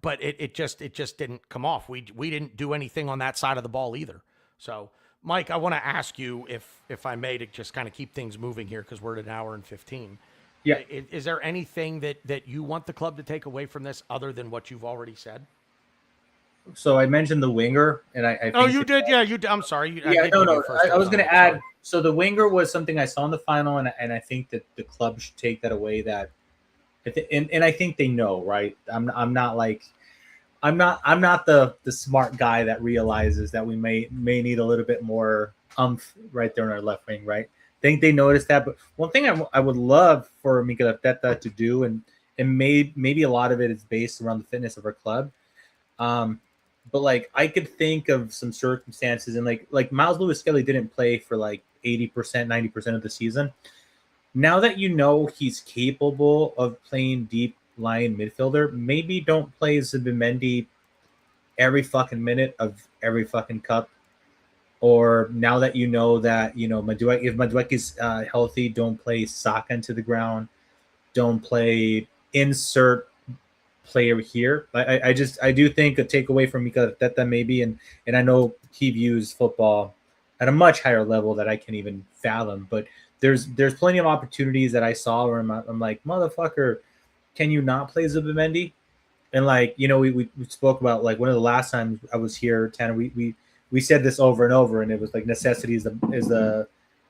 but it just didn't come off. We didn't do anything on that side of the ball either. So, Mike, I want to ask you if I may, to just kind of keep things moving here, because we're at an hour and 15. Yeah. Is there anything that you want the club to take away from this other than what you've already said? So I mentioned the winger, and I think you did. Yeah, you did. I'm sorry. Yeah, no. I was going to add. Sorry. So the winger was something I saw in the final, and I think that the club should take that away. That, and I think they know, right? I'm not the smart guy that realizes that we may need a little bit more umph right there in our left wing, right? I think they noticed that. But one thing I would love for Mikel Arteta to do, and maybe a lot of it is based around the fitness of our club. But like I could think of some circumstances, and like Miles Lewis-Skelly didn't play for like 80%, 90% of the season. Now that you know he's capable of playing deep line midfielder, maybe don't play Zubimendi every fucking minute of every fucking cup. Or now that you know that, if Madueke is healthy, don't play Saka into the ground. Don't play insert player here. I do think a takeaway from Mikel Arteta maybe, and I know he views football at a much higher level that I can't even fathom, but there's plenty of opportunities that I saw where I'm like, motherfucker, can you not play Zubimendi? And like, we spoke about, like, one of the last times I was here, Tanner, we said this over and over, and it was like necessity is the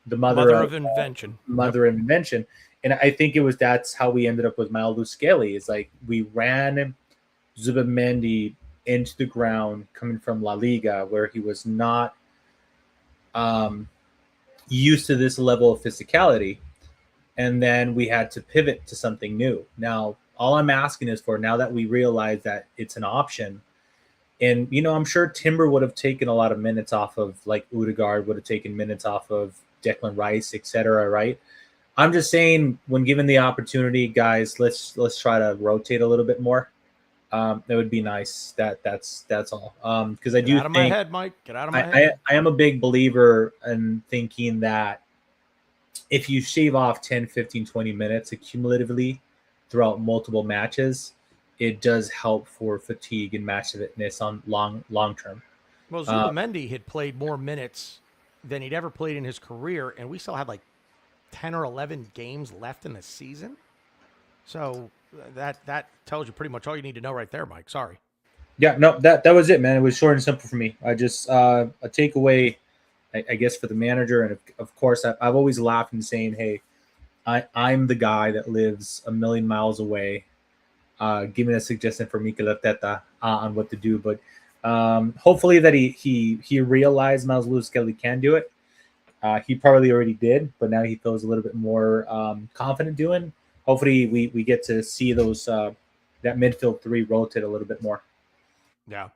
mother of invention. Mother of invention. And I think that's how we ended up with Miles Lewis-Skelly. It's like we ran Zubimendi into the ground coming from La Liga, where he was not used to this level of physicality. And then we had to pivot to something new. Now, all I'm asking is for, now that we realize that it's an option, and, I'm sure Timber would have taken a lot of minutes off of, like, Odegaard would have taken minutes off of Declan Rice, etc., right? I'm just saying, when given the opportunity, guys, let's try to rotate a little bit more. That would be nice. That's all. Because I do think, out of my head, Mike. Get out of my head. I am a big believer in thinking that if you shave off 10, 15, 20 minutes accumulatively throughout multiple matches, it does help for fatigue and match fitness on long term. Well, Zubimendi had played more minutes than he'd ever played in his career, and we still had like 10 or 11 games left in the season. So that tells you pretty much all you need to know right there, Mike. Sorry. Yeah, no, that was it, man. It was short and simple for me. I just a takeaway, I guess, for the manager, and of course I've always laughed and saying, hey, I'm the guy that lives a million miles away, giving a suggestion for Mikel Arteta on what to do. But hopefully that he realized Miles Lewis-Skelly can do it. He probably already did, but now he feels a little bit more confident doing. Hopefully we get to see those that midfield three rotate a little bit more. Yeah.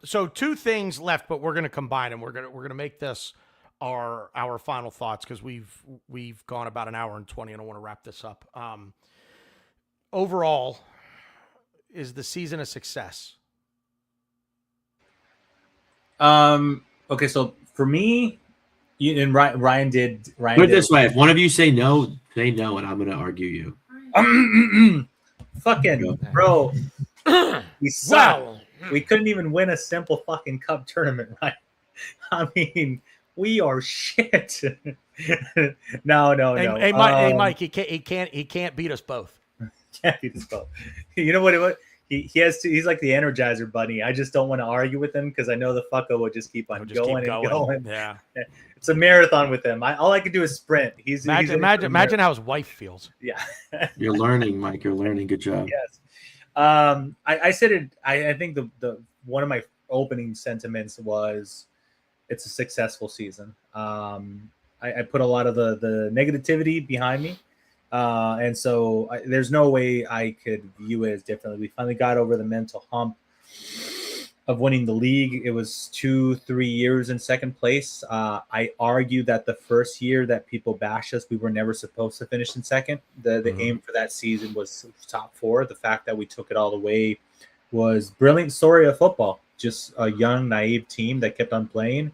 So two things left, but we're going to combine them. We're going to make this our final thoughts, because we've gone about an hour and 20, and I want to wrap this up. Overall, is the season a success? Okay, so for me, and Ryan did. Put it this way: if one of you say no, and I'm going to argue you. Fucking bro, we suck. Wow. We couldn't even win a simple fucking cup tournament, right? I mean, we are shit. No. Hey, Mike, he can't beat us both. Can't beat us both. You know what? He's like the Energizer Bunny. I just don't want to argue with him, because I know the fucko will just keep on going. Yeah, it's a marathon with him. All I can do is sprint. Imagine how his wife feels. Yeah. You're learning, Mike. You're learning. Good job. Yes. I said it. I think the one of my opening sentiments was it's a successful season. I put a lot of the negativity behind me. And so there's no way I could view it as differently. We finally got over the mental hump of winning the league. It was 2-3 years in second place. I argue that the first year that people bashed us, we were never supposed to finish in second. The aim for that season was top four. The fact that we took it all the way was brilliant story of football. Just a young, naive team that kept on playing.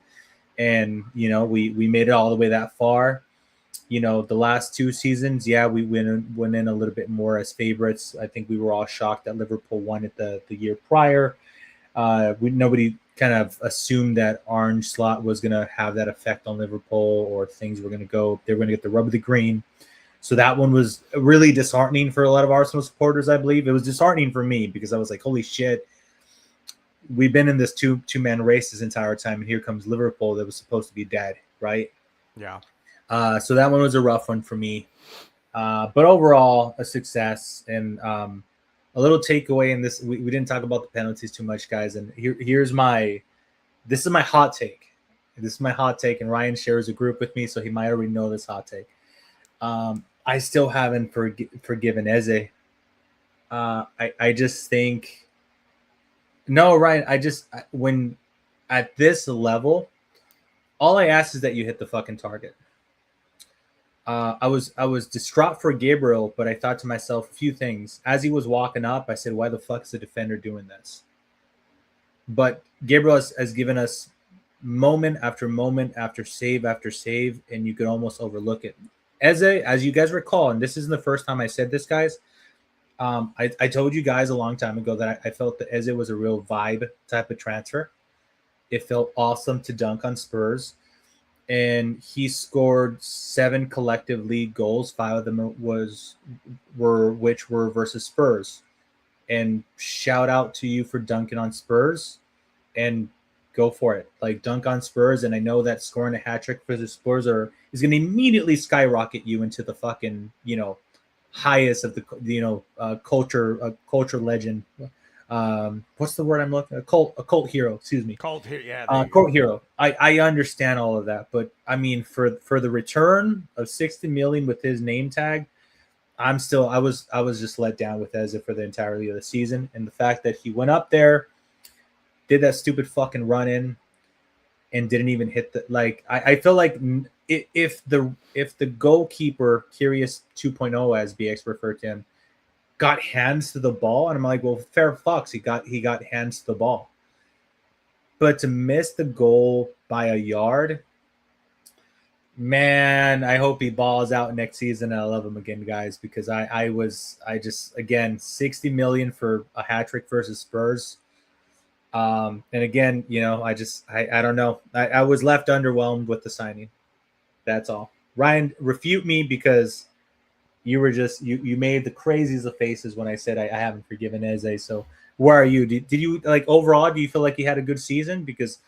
And, we made it all the way that far. the last 2 seasons, yeah, we went in a little bit more as favorites. I think we were all shocked that Liverpool won it the year prior. Nobody kind of assumed that Orange Slot was going to have that effect on Liverpool, or things were going to go. They were going to get the rub of the green. So that one was really disheartening for a lot of Arsenal supporters, I believe. It was disheartening for me because I was like, holy shit, we've been in this two-man race this entire time, and here comes Liverpool that was supposed to be dead, right? Yeah. So that one was a rough one for me. But overall, a success. And a little takeaway in this, we didn't talk about the penalties too much, guys. And this is my hot take. This is my hot take, and Ryan shares a group with me, so he might already know this hot take. I still haven't forgiven Eze. I just think, no, Ryan, when at this level, all I ask is that you hit the fucking target. I was distraught for Gabriel, but I thought to myself a few things. As he was walking up, I said, why the fuck is the defender doing this? But Gabriel has given us moment after moment after save, and you could almost overlook it. Eze, as you guys recall, and this isn't the first time I said this, guys, I told you guys a long time ago that I felt that Eze was a real vibe type of transfer. It felt awesome to dunk on Spurs. And he scored 7 collective league goals. 5 of them were versus Spurs. And shout out to you for dunking on Spurs, and go for it. Like, dunk on Spurs. And I know that scoring a hat trick for the Spurs is going to immediately skyrocket you into the fucking, highest of the, culture legend. What's the word I'm looking at? A cult hero, excuse me. Cult hero, yeah. Cult hero. I understand all of that, but I mean, for the return of 60 million with his name tag, I was just let down with Eze for the entirety of the season. And the fact that he went up there, did that stupid fucking run in, and didn't even hit the, like, I feel like if the goalkeeper, Curious 2.0 as BX referred to him, got hands to the ball, and I'm like, well, fair fucks, he got hands to the ball. But to miss the goal by a yard, man, I hope he balls out next season, and I love him again, guys, because I just, again, 60 million for a hat trick versus Spurs. And again, I don't know. I was left underwhelmed with the signing. That's all. Ryan, refute me, because you were just you made the craziest of faces when I said I haven't forgiven Eze. So where are you? Did you, like, overall, do you feel like he had a good season? Because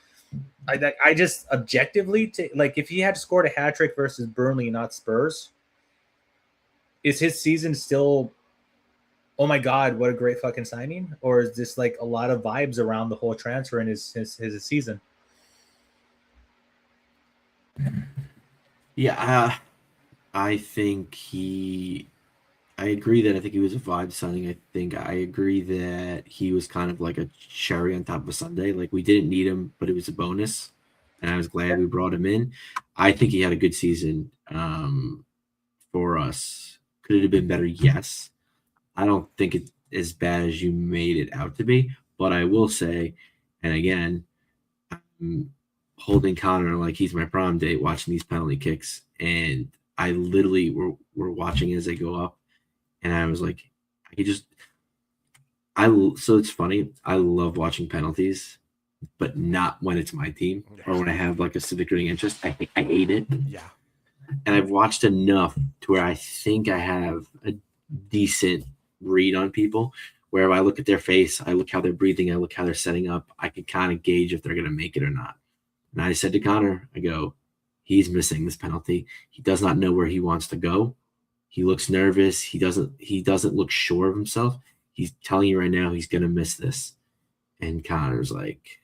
I just objectively, if he had scored a hat trick versus Burnley, not Spurs, is his season still, oh my God, what a great fucking signing? Or is this like a lot of vibes around the whole transfer in his season? Yeah, I think I agree that I think he was a vibe signing. I agree that he was kind of like a cherry on top of a sundae. Like, we didn't need him, but it was a bonus, and I was glad we brought him in. I think he had a good season for us. Could it have been better? Yes. I don't think it's as bad as you made it out to be, but I will say, and again, I'm holding Connor like he's my prom date, watching these penalty kicks, and I literally were watching as they go up, and I was like, so it's funny. I love watching penalties, but not when it's my team or when I have like a civic rooting interest. I hate it. Yeah. And I've watched enough to where I think I have a decent read on people, where if I look at their face, I look how they're breathing, I look how they're setting up, I can kind of gauge if they're going to make it or not. And I said to Connor, I go, he's missing this penalty. He does not know where he wants to go. He looks nervous. He doesn't look sure of himself. He's telling you right now he's going to miss this. And Connor's like,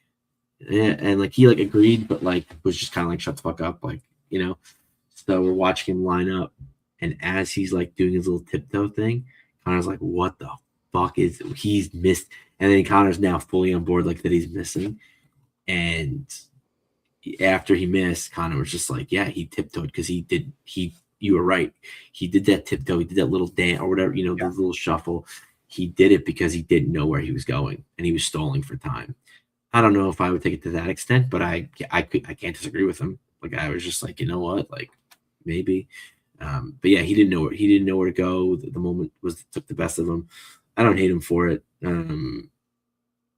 yeah, and like he like agreed, but like was just kind of like, shut the fuck up, like, So we're watching him line up, and as he's like doing his little tiptoe thing, Connor's like, what the fuck is he's missed? And then Connor's now fully on board, like, that he's missing. And after he missed, Connor was just like, yeah, he tiptoed because you were right. He did that tiptoe. He did that little dance or whatever, the little shuffle. He did it because he didn't know where he was going, and he was stalling for time. I don't know if I would take it to that extent, but I can't disagree with him. Like, I was just like, you know what? Like, maybe. But yeah, he didn't know where to go. The moment took the best of him. I don't hate him for it.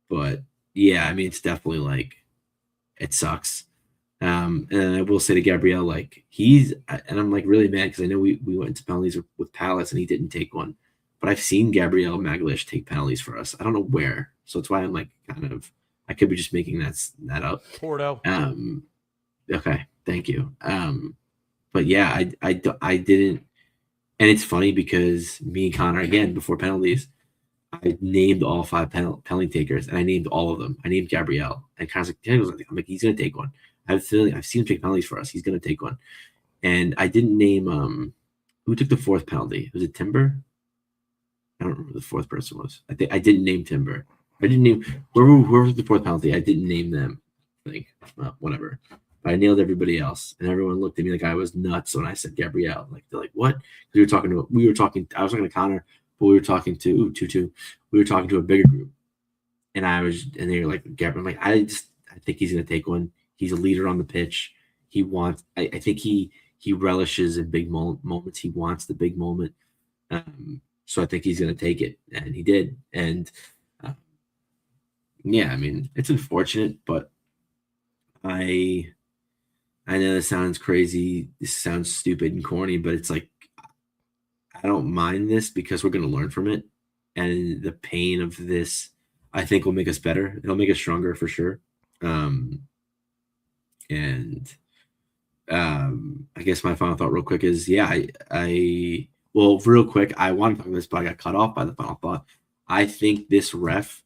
But yeah, I mean, it's definitely like it sucks. And I will say to Gabriel, like and I'm like really mad because I know we went into penalties with Palace and he didn't take one, but I've seen Gabriel Magalhaes take penalties for us. I don't know where, so that's why I'm like I could be just making that up. Porto. Okay, thank you. But yeah, I didn't, and it's funny because me and Connor again before penalties, I named all 5 penalty takers, and I named all of them. I named Gabriel, and Connor's like, I'm like, he's gonna take one. I've seen him take penalties for us. He's gonna take one, and I didn't name who took the 4th penalty. Was it Timber? I don't remember who the 4th person was. I think I didn't name Timber. I didn't name whoever was the 4th penalty. I didn't name them. I think whatever. But I nailed everybody else, and everyone looked at me like I was nuts when I said Gabriel. Like they're like, "What?" Because we were talking. I was talking to Connor, but we were talking to Tutu. We were talking to a bigger group, and they were like, "Gabriel." I'm like, I think he's gonna take one. He's a leader on the pitch. He wants. I think he relishes in big moments. He wants the big moment. So I think he's gonna take it, and he did. And yeah, I mean, it's unfortunate, but I know this sounds crazy. This sounds stupid and corny, but it's like I don't mind this because we're going to learn from it. And the pain of this, I think, will make us better. It'll make us stronger for sure. I guess my final thought real quick is, yeah, well, real quick, I want to talk about this, but I got cut off by the final thought. I think this ref,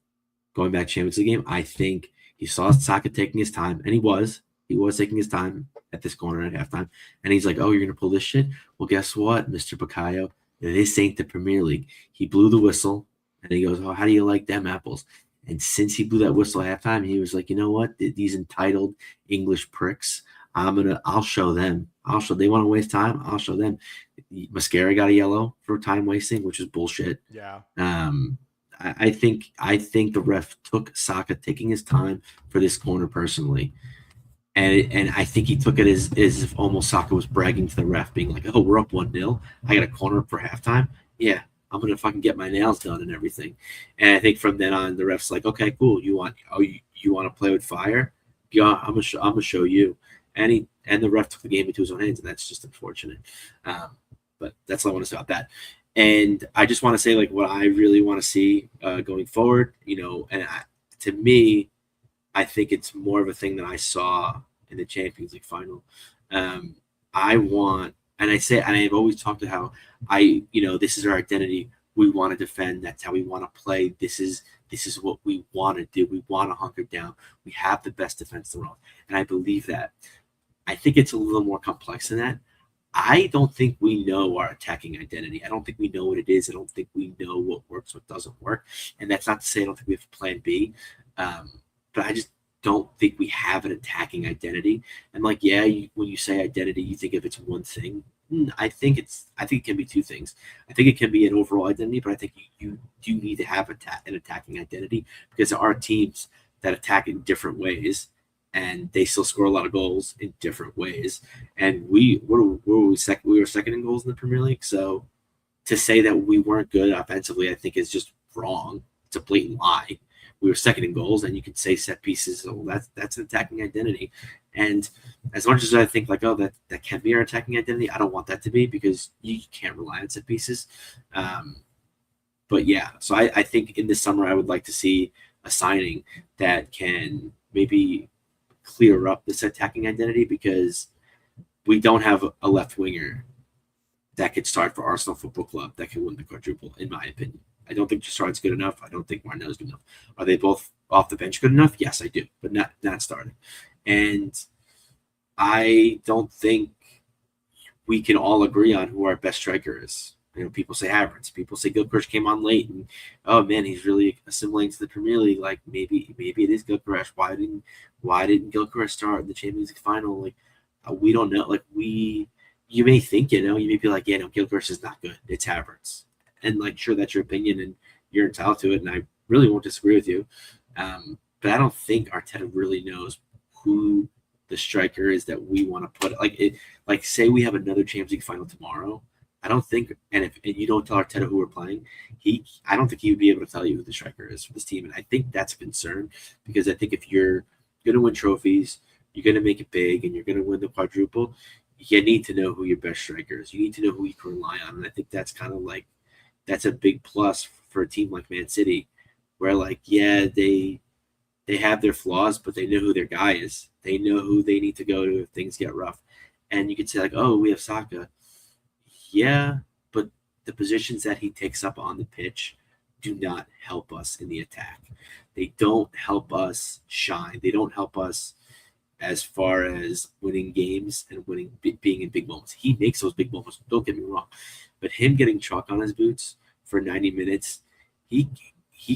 going back to Champions League game, I think he saw Saka taking his time, and he was taking his time at this corner at halftime. And he's like, oh, you're going to pull this shit? Well, guess what, Mr. Bukayo? This ain't the Premier League. He blew the whistle, and he goes, oh, how do you like them apples? And since he blew that whistle at halftime, he was like, you know what? These entitled English pricks, I'll show them. They want to waste time. I'll show them. Mascara got a yellow for time wasting, which is bullshit. Yeah. I think the ref took Saka taking his time for this corner personally. And I think he took it as if almost Saka was bragging to the ref, being like, oh, we're up 1-0. I got a corner for halftime. Yeah, I'm going to fucking get my nails done and everything. And I think from then on, the ref's like, okay, cool. You want to play with fire? Yeah, I'm gonna show you. And the ref took the game into his own hands, and that's just unfortunate. But that's all I want to say about that. And I just want to say, like, what I really want to see going forward, to me, I think it's more of a thing that I saw in the Champions League final. I want, and I've always talked to how this is our identity. We want to defend. That's how we want to play. This is what we want to do. We want to hunker down. We have the best defense in the world. And I believe that. I think it's a little more complex than that. I don't think we know our attacking identity. I don't think we know what it is. I don't think we know what works, what doesn't work. And that's not to say I don't think we have a plan B. But I just don't think we have an attacking identity. And when you say identity, you think if it's one thing. I think it can be two things. I think it can be an overall identity, but I think you do need to have an attacking identity because there are teams that attack in different ways, and they still score a lot of goals in different ways. And we were second in goals in the Premier League. So to say that we weren't good offensively, I think is just wrong. It's a blatant lie. We were second in goals, and you could say set pieces. So that's an attacking identity. And as much as I think that can be our attacking identity, I don't want that to be because you can't rely on set pieces. But yeah, so I think in this summer I would like to see a signing that can maybe clear up this attacking identity because we don't have a left winger that could start for Arsenal Football Club that can win the quadruple, in my opinion. I don't think Trossard's good enough. I don't think Martinelli's good enough. Are they both off the bench good enough? Yes, I do, but not starting. And I don't think we can all agree on who our best striker is. People say Havertz. People say Gilchrist came on late, and oh man, he's really assimilating to the Premier League. Like maybe it is Gilchrist. Why didn't Gilchrist start in the Champions League final? We don't know. You may think you may be like, yeah, no, Gilchrist is not good. It's Havertz, and sure, that's your opinion, and you're entitled to it, and I really won't disagree with you. But I don't think Arteta really knows who the striker is that we want to put like it. Like say we have another Champions League final tomorrow. I don't think, and you don't tell Arteta who we're playing, I don't think he would be able to tell you who the striker is for this team, and I think that's a concern because I think if you're going to win trophies, you're going to make it big, and you're going to win the quadruple, you need to know who your best striker is. You need to know who you can rely on, and I think that's kind of like that's a big plus for a team like Man City, where like they have their flaws, but they know who their guy is. They know who they need to go to if things get rough, and you could say like, oh, we have Saka. Yeah, but the positions that he takes up on the pitch do not help us in the attack. They don't help us shine. They don't help us as far as winning games and being in big moments. He makes those big moments, don't get me wrong. But him getting chalk on his boots for 90 minutes, he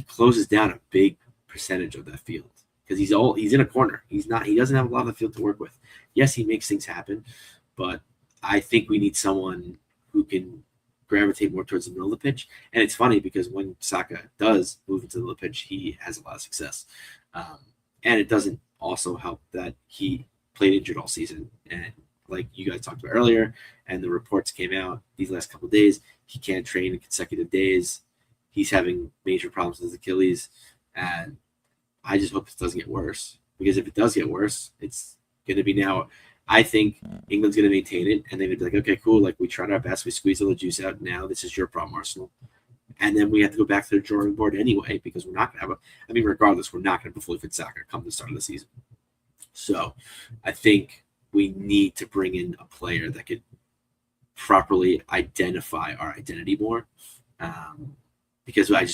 closes down a big percentage of that field because he's in a corner. He doesn't have a lot of the field to work with. Yes, he makes things happen, but I think we need someone who can gravitate more towards the middle of the pitch. And it's funny because when Saka does move into the middle of the pitch, he has a lot of success. And it doesn't also help that he played injured all season. And like you guys talked about earlier, and the reports came out these last couple of days, he can't train in consecutive days. He's having major problems with his Achilles. And I just hope this doesn't get worse. Because if it does get worse, it's going to be now – I think England's going to maintain it, and they're going to be like, okay, cool, like we tried our best, we squeezed all the juice out, now this is your problem, Arsenal. And then we have to go back to the drawing board anyway because we're not going to have regardless, we're not going to have a fully fit Saka come the start of the season. So I think we need to bring in a player that could properly identify our identity more because I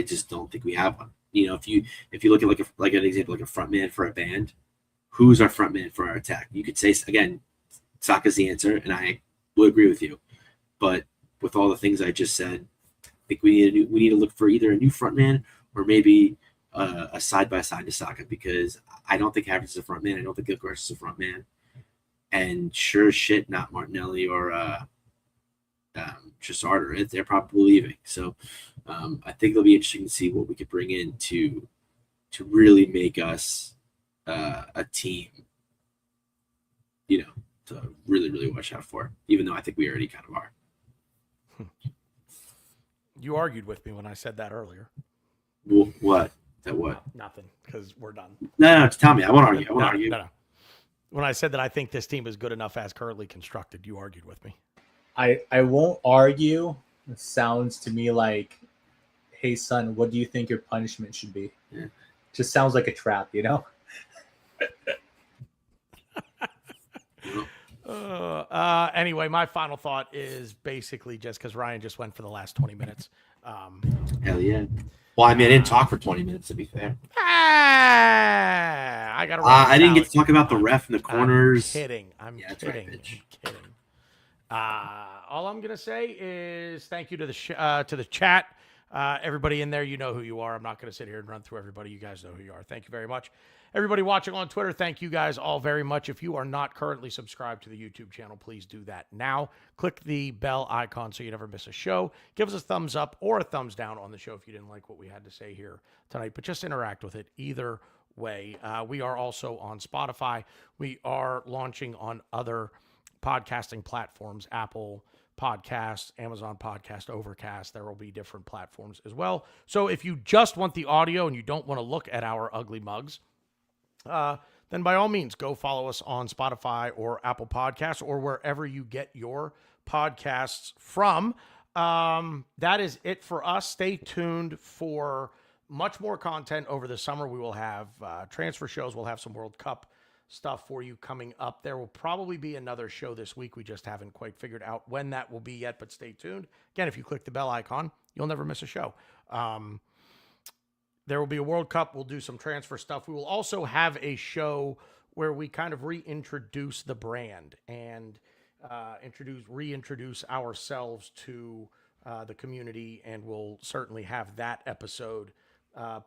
just don't think we have one. You know, if you look at like an example, like a front man for a band, who's our front man for our attack? You could say, again, Saka's the answer, and I will agree with you. But with all the things I just said, I think we need to look for either a new front man or maybe a side-by-side to Saka because I don't think Havertz is a front man. I don't think Gilchrist is a front man. And sure as shit, not Martinelli or Trossard. They're probably leaving. So I think it'll be interesting to see what we could bring in to really make us a team, to really, really watch out for, even though I think we already kind of are. You argued with me when I said that earlier. Well, what? That what? Nothing, because we're done. No, tell me. I won't argue. No. When I said that I think this team is good enough as currently constructed, you argued with me. I won't argue. It sounds to me like, hey, son, what do you think your punishment should be? Yeah. Just sounds like a trap, Anyway, my final thought is basically just because Ryan just went for the last 20 minutes. Hell yeah. Well, I mean, I didn't talk for 20 minutes, to be fair. I got to. I didn't get to talk about the ref in the corners. I'm kidding. All I'm gonna say is thank you to the chat. Everybody in there, you know who you are. I'm not going to sit here and run through everybody. You guys know who you are. Thank you very much. Everybody watching on Twitter, thank you guys all very much. If you are not currently subscribed to the YouTube channel, please do that now. Click the bell icon so you never miss a show. Give us a thumbs up or a thumbs down on the show if you didn't like what we had to say here tonight, but just interact with it either way. We are also on Spotify. We are launching on other podcasting platforms, Apple Podcast, Amazon Podcast, Overcast. There will be different platforms as well. So if you just want the audio and you don't want to look at our ugly mugs, then by all means, go follow us on Spotify or Apple Podcasts or wherever you get your podcasts from. That is it for us. Stay tuned for much more content over the summer. We will have transfer shows. We'll have some World Cup stuff for you coming up. There will probably be another show this week. We just haven't quite figured out when that will be yet, but stay tuned. Again, if you click the bell icon, you'll never miss a show. There will be a World Cup. We'll do some transfer stuff. We will also have a show where we kind of reintroduce the brand and reintroduce ourselves to the community, and we'll certainly have that episode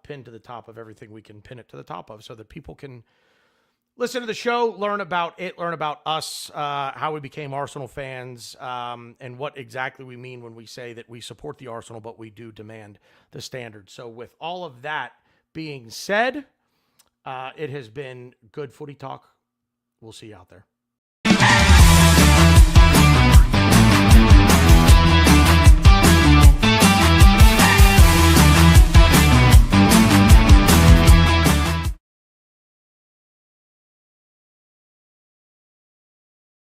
pinned to the top of everything we can pin it to the top of so that people can listen to the show, learn about us, how we became Arsenal fans, and what exactly we mean when we say that we support the Arsenal, but we do demand the standard. So with all of that being said, it has been good footy talk We'll see you out there.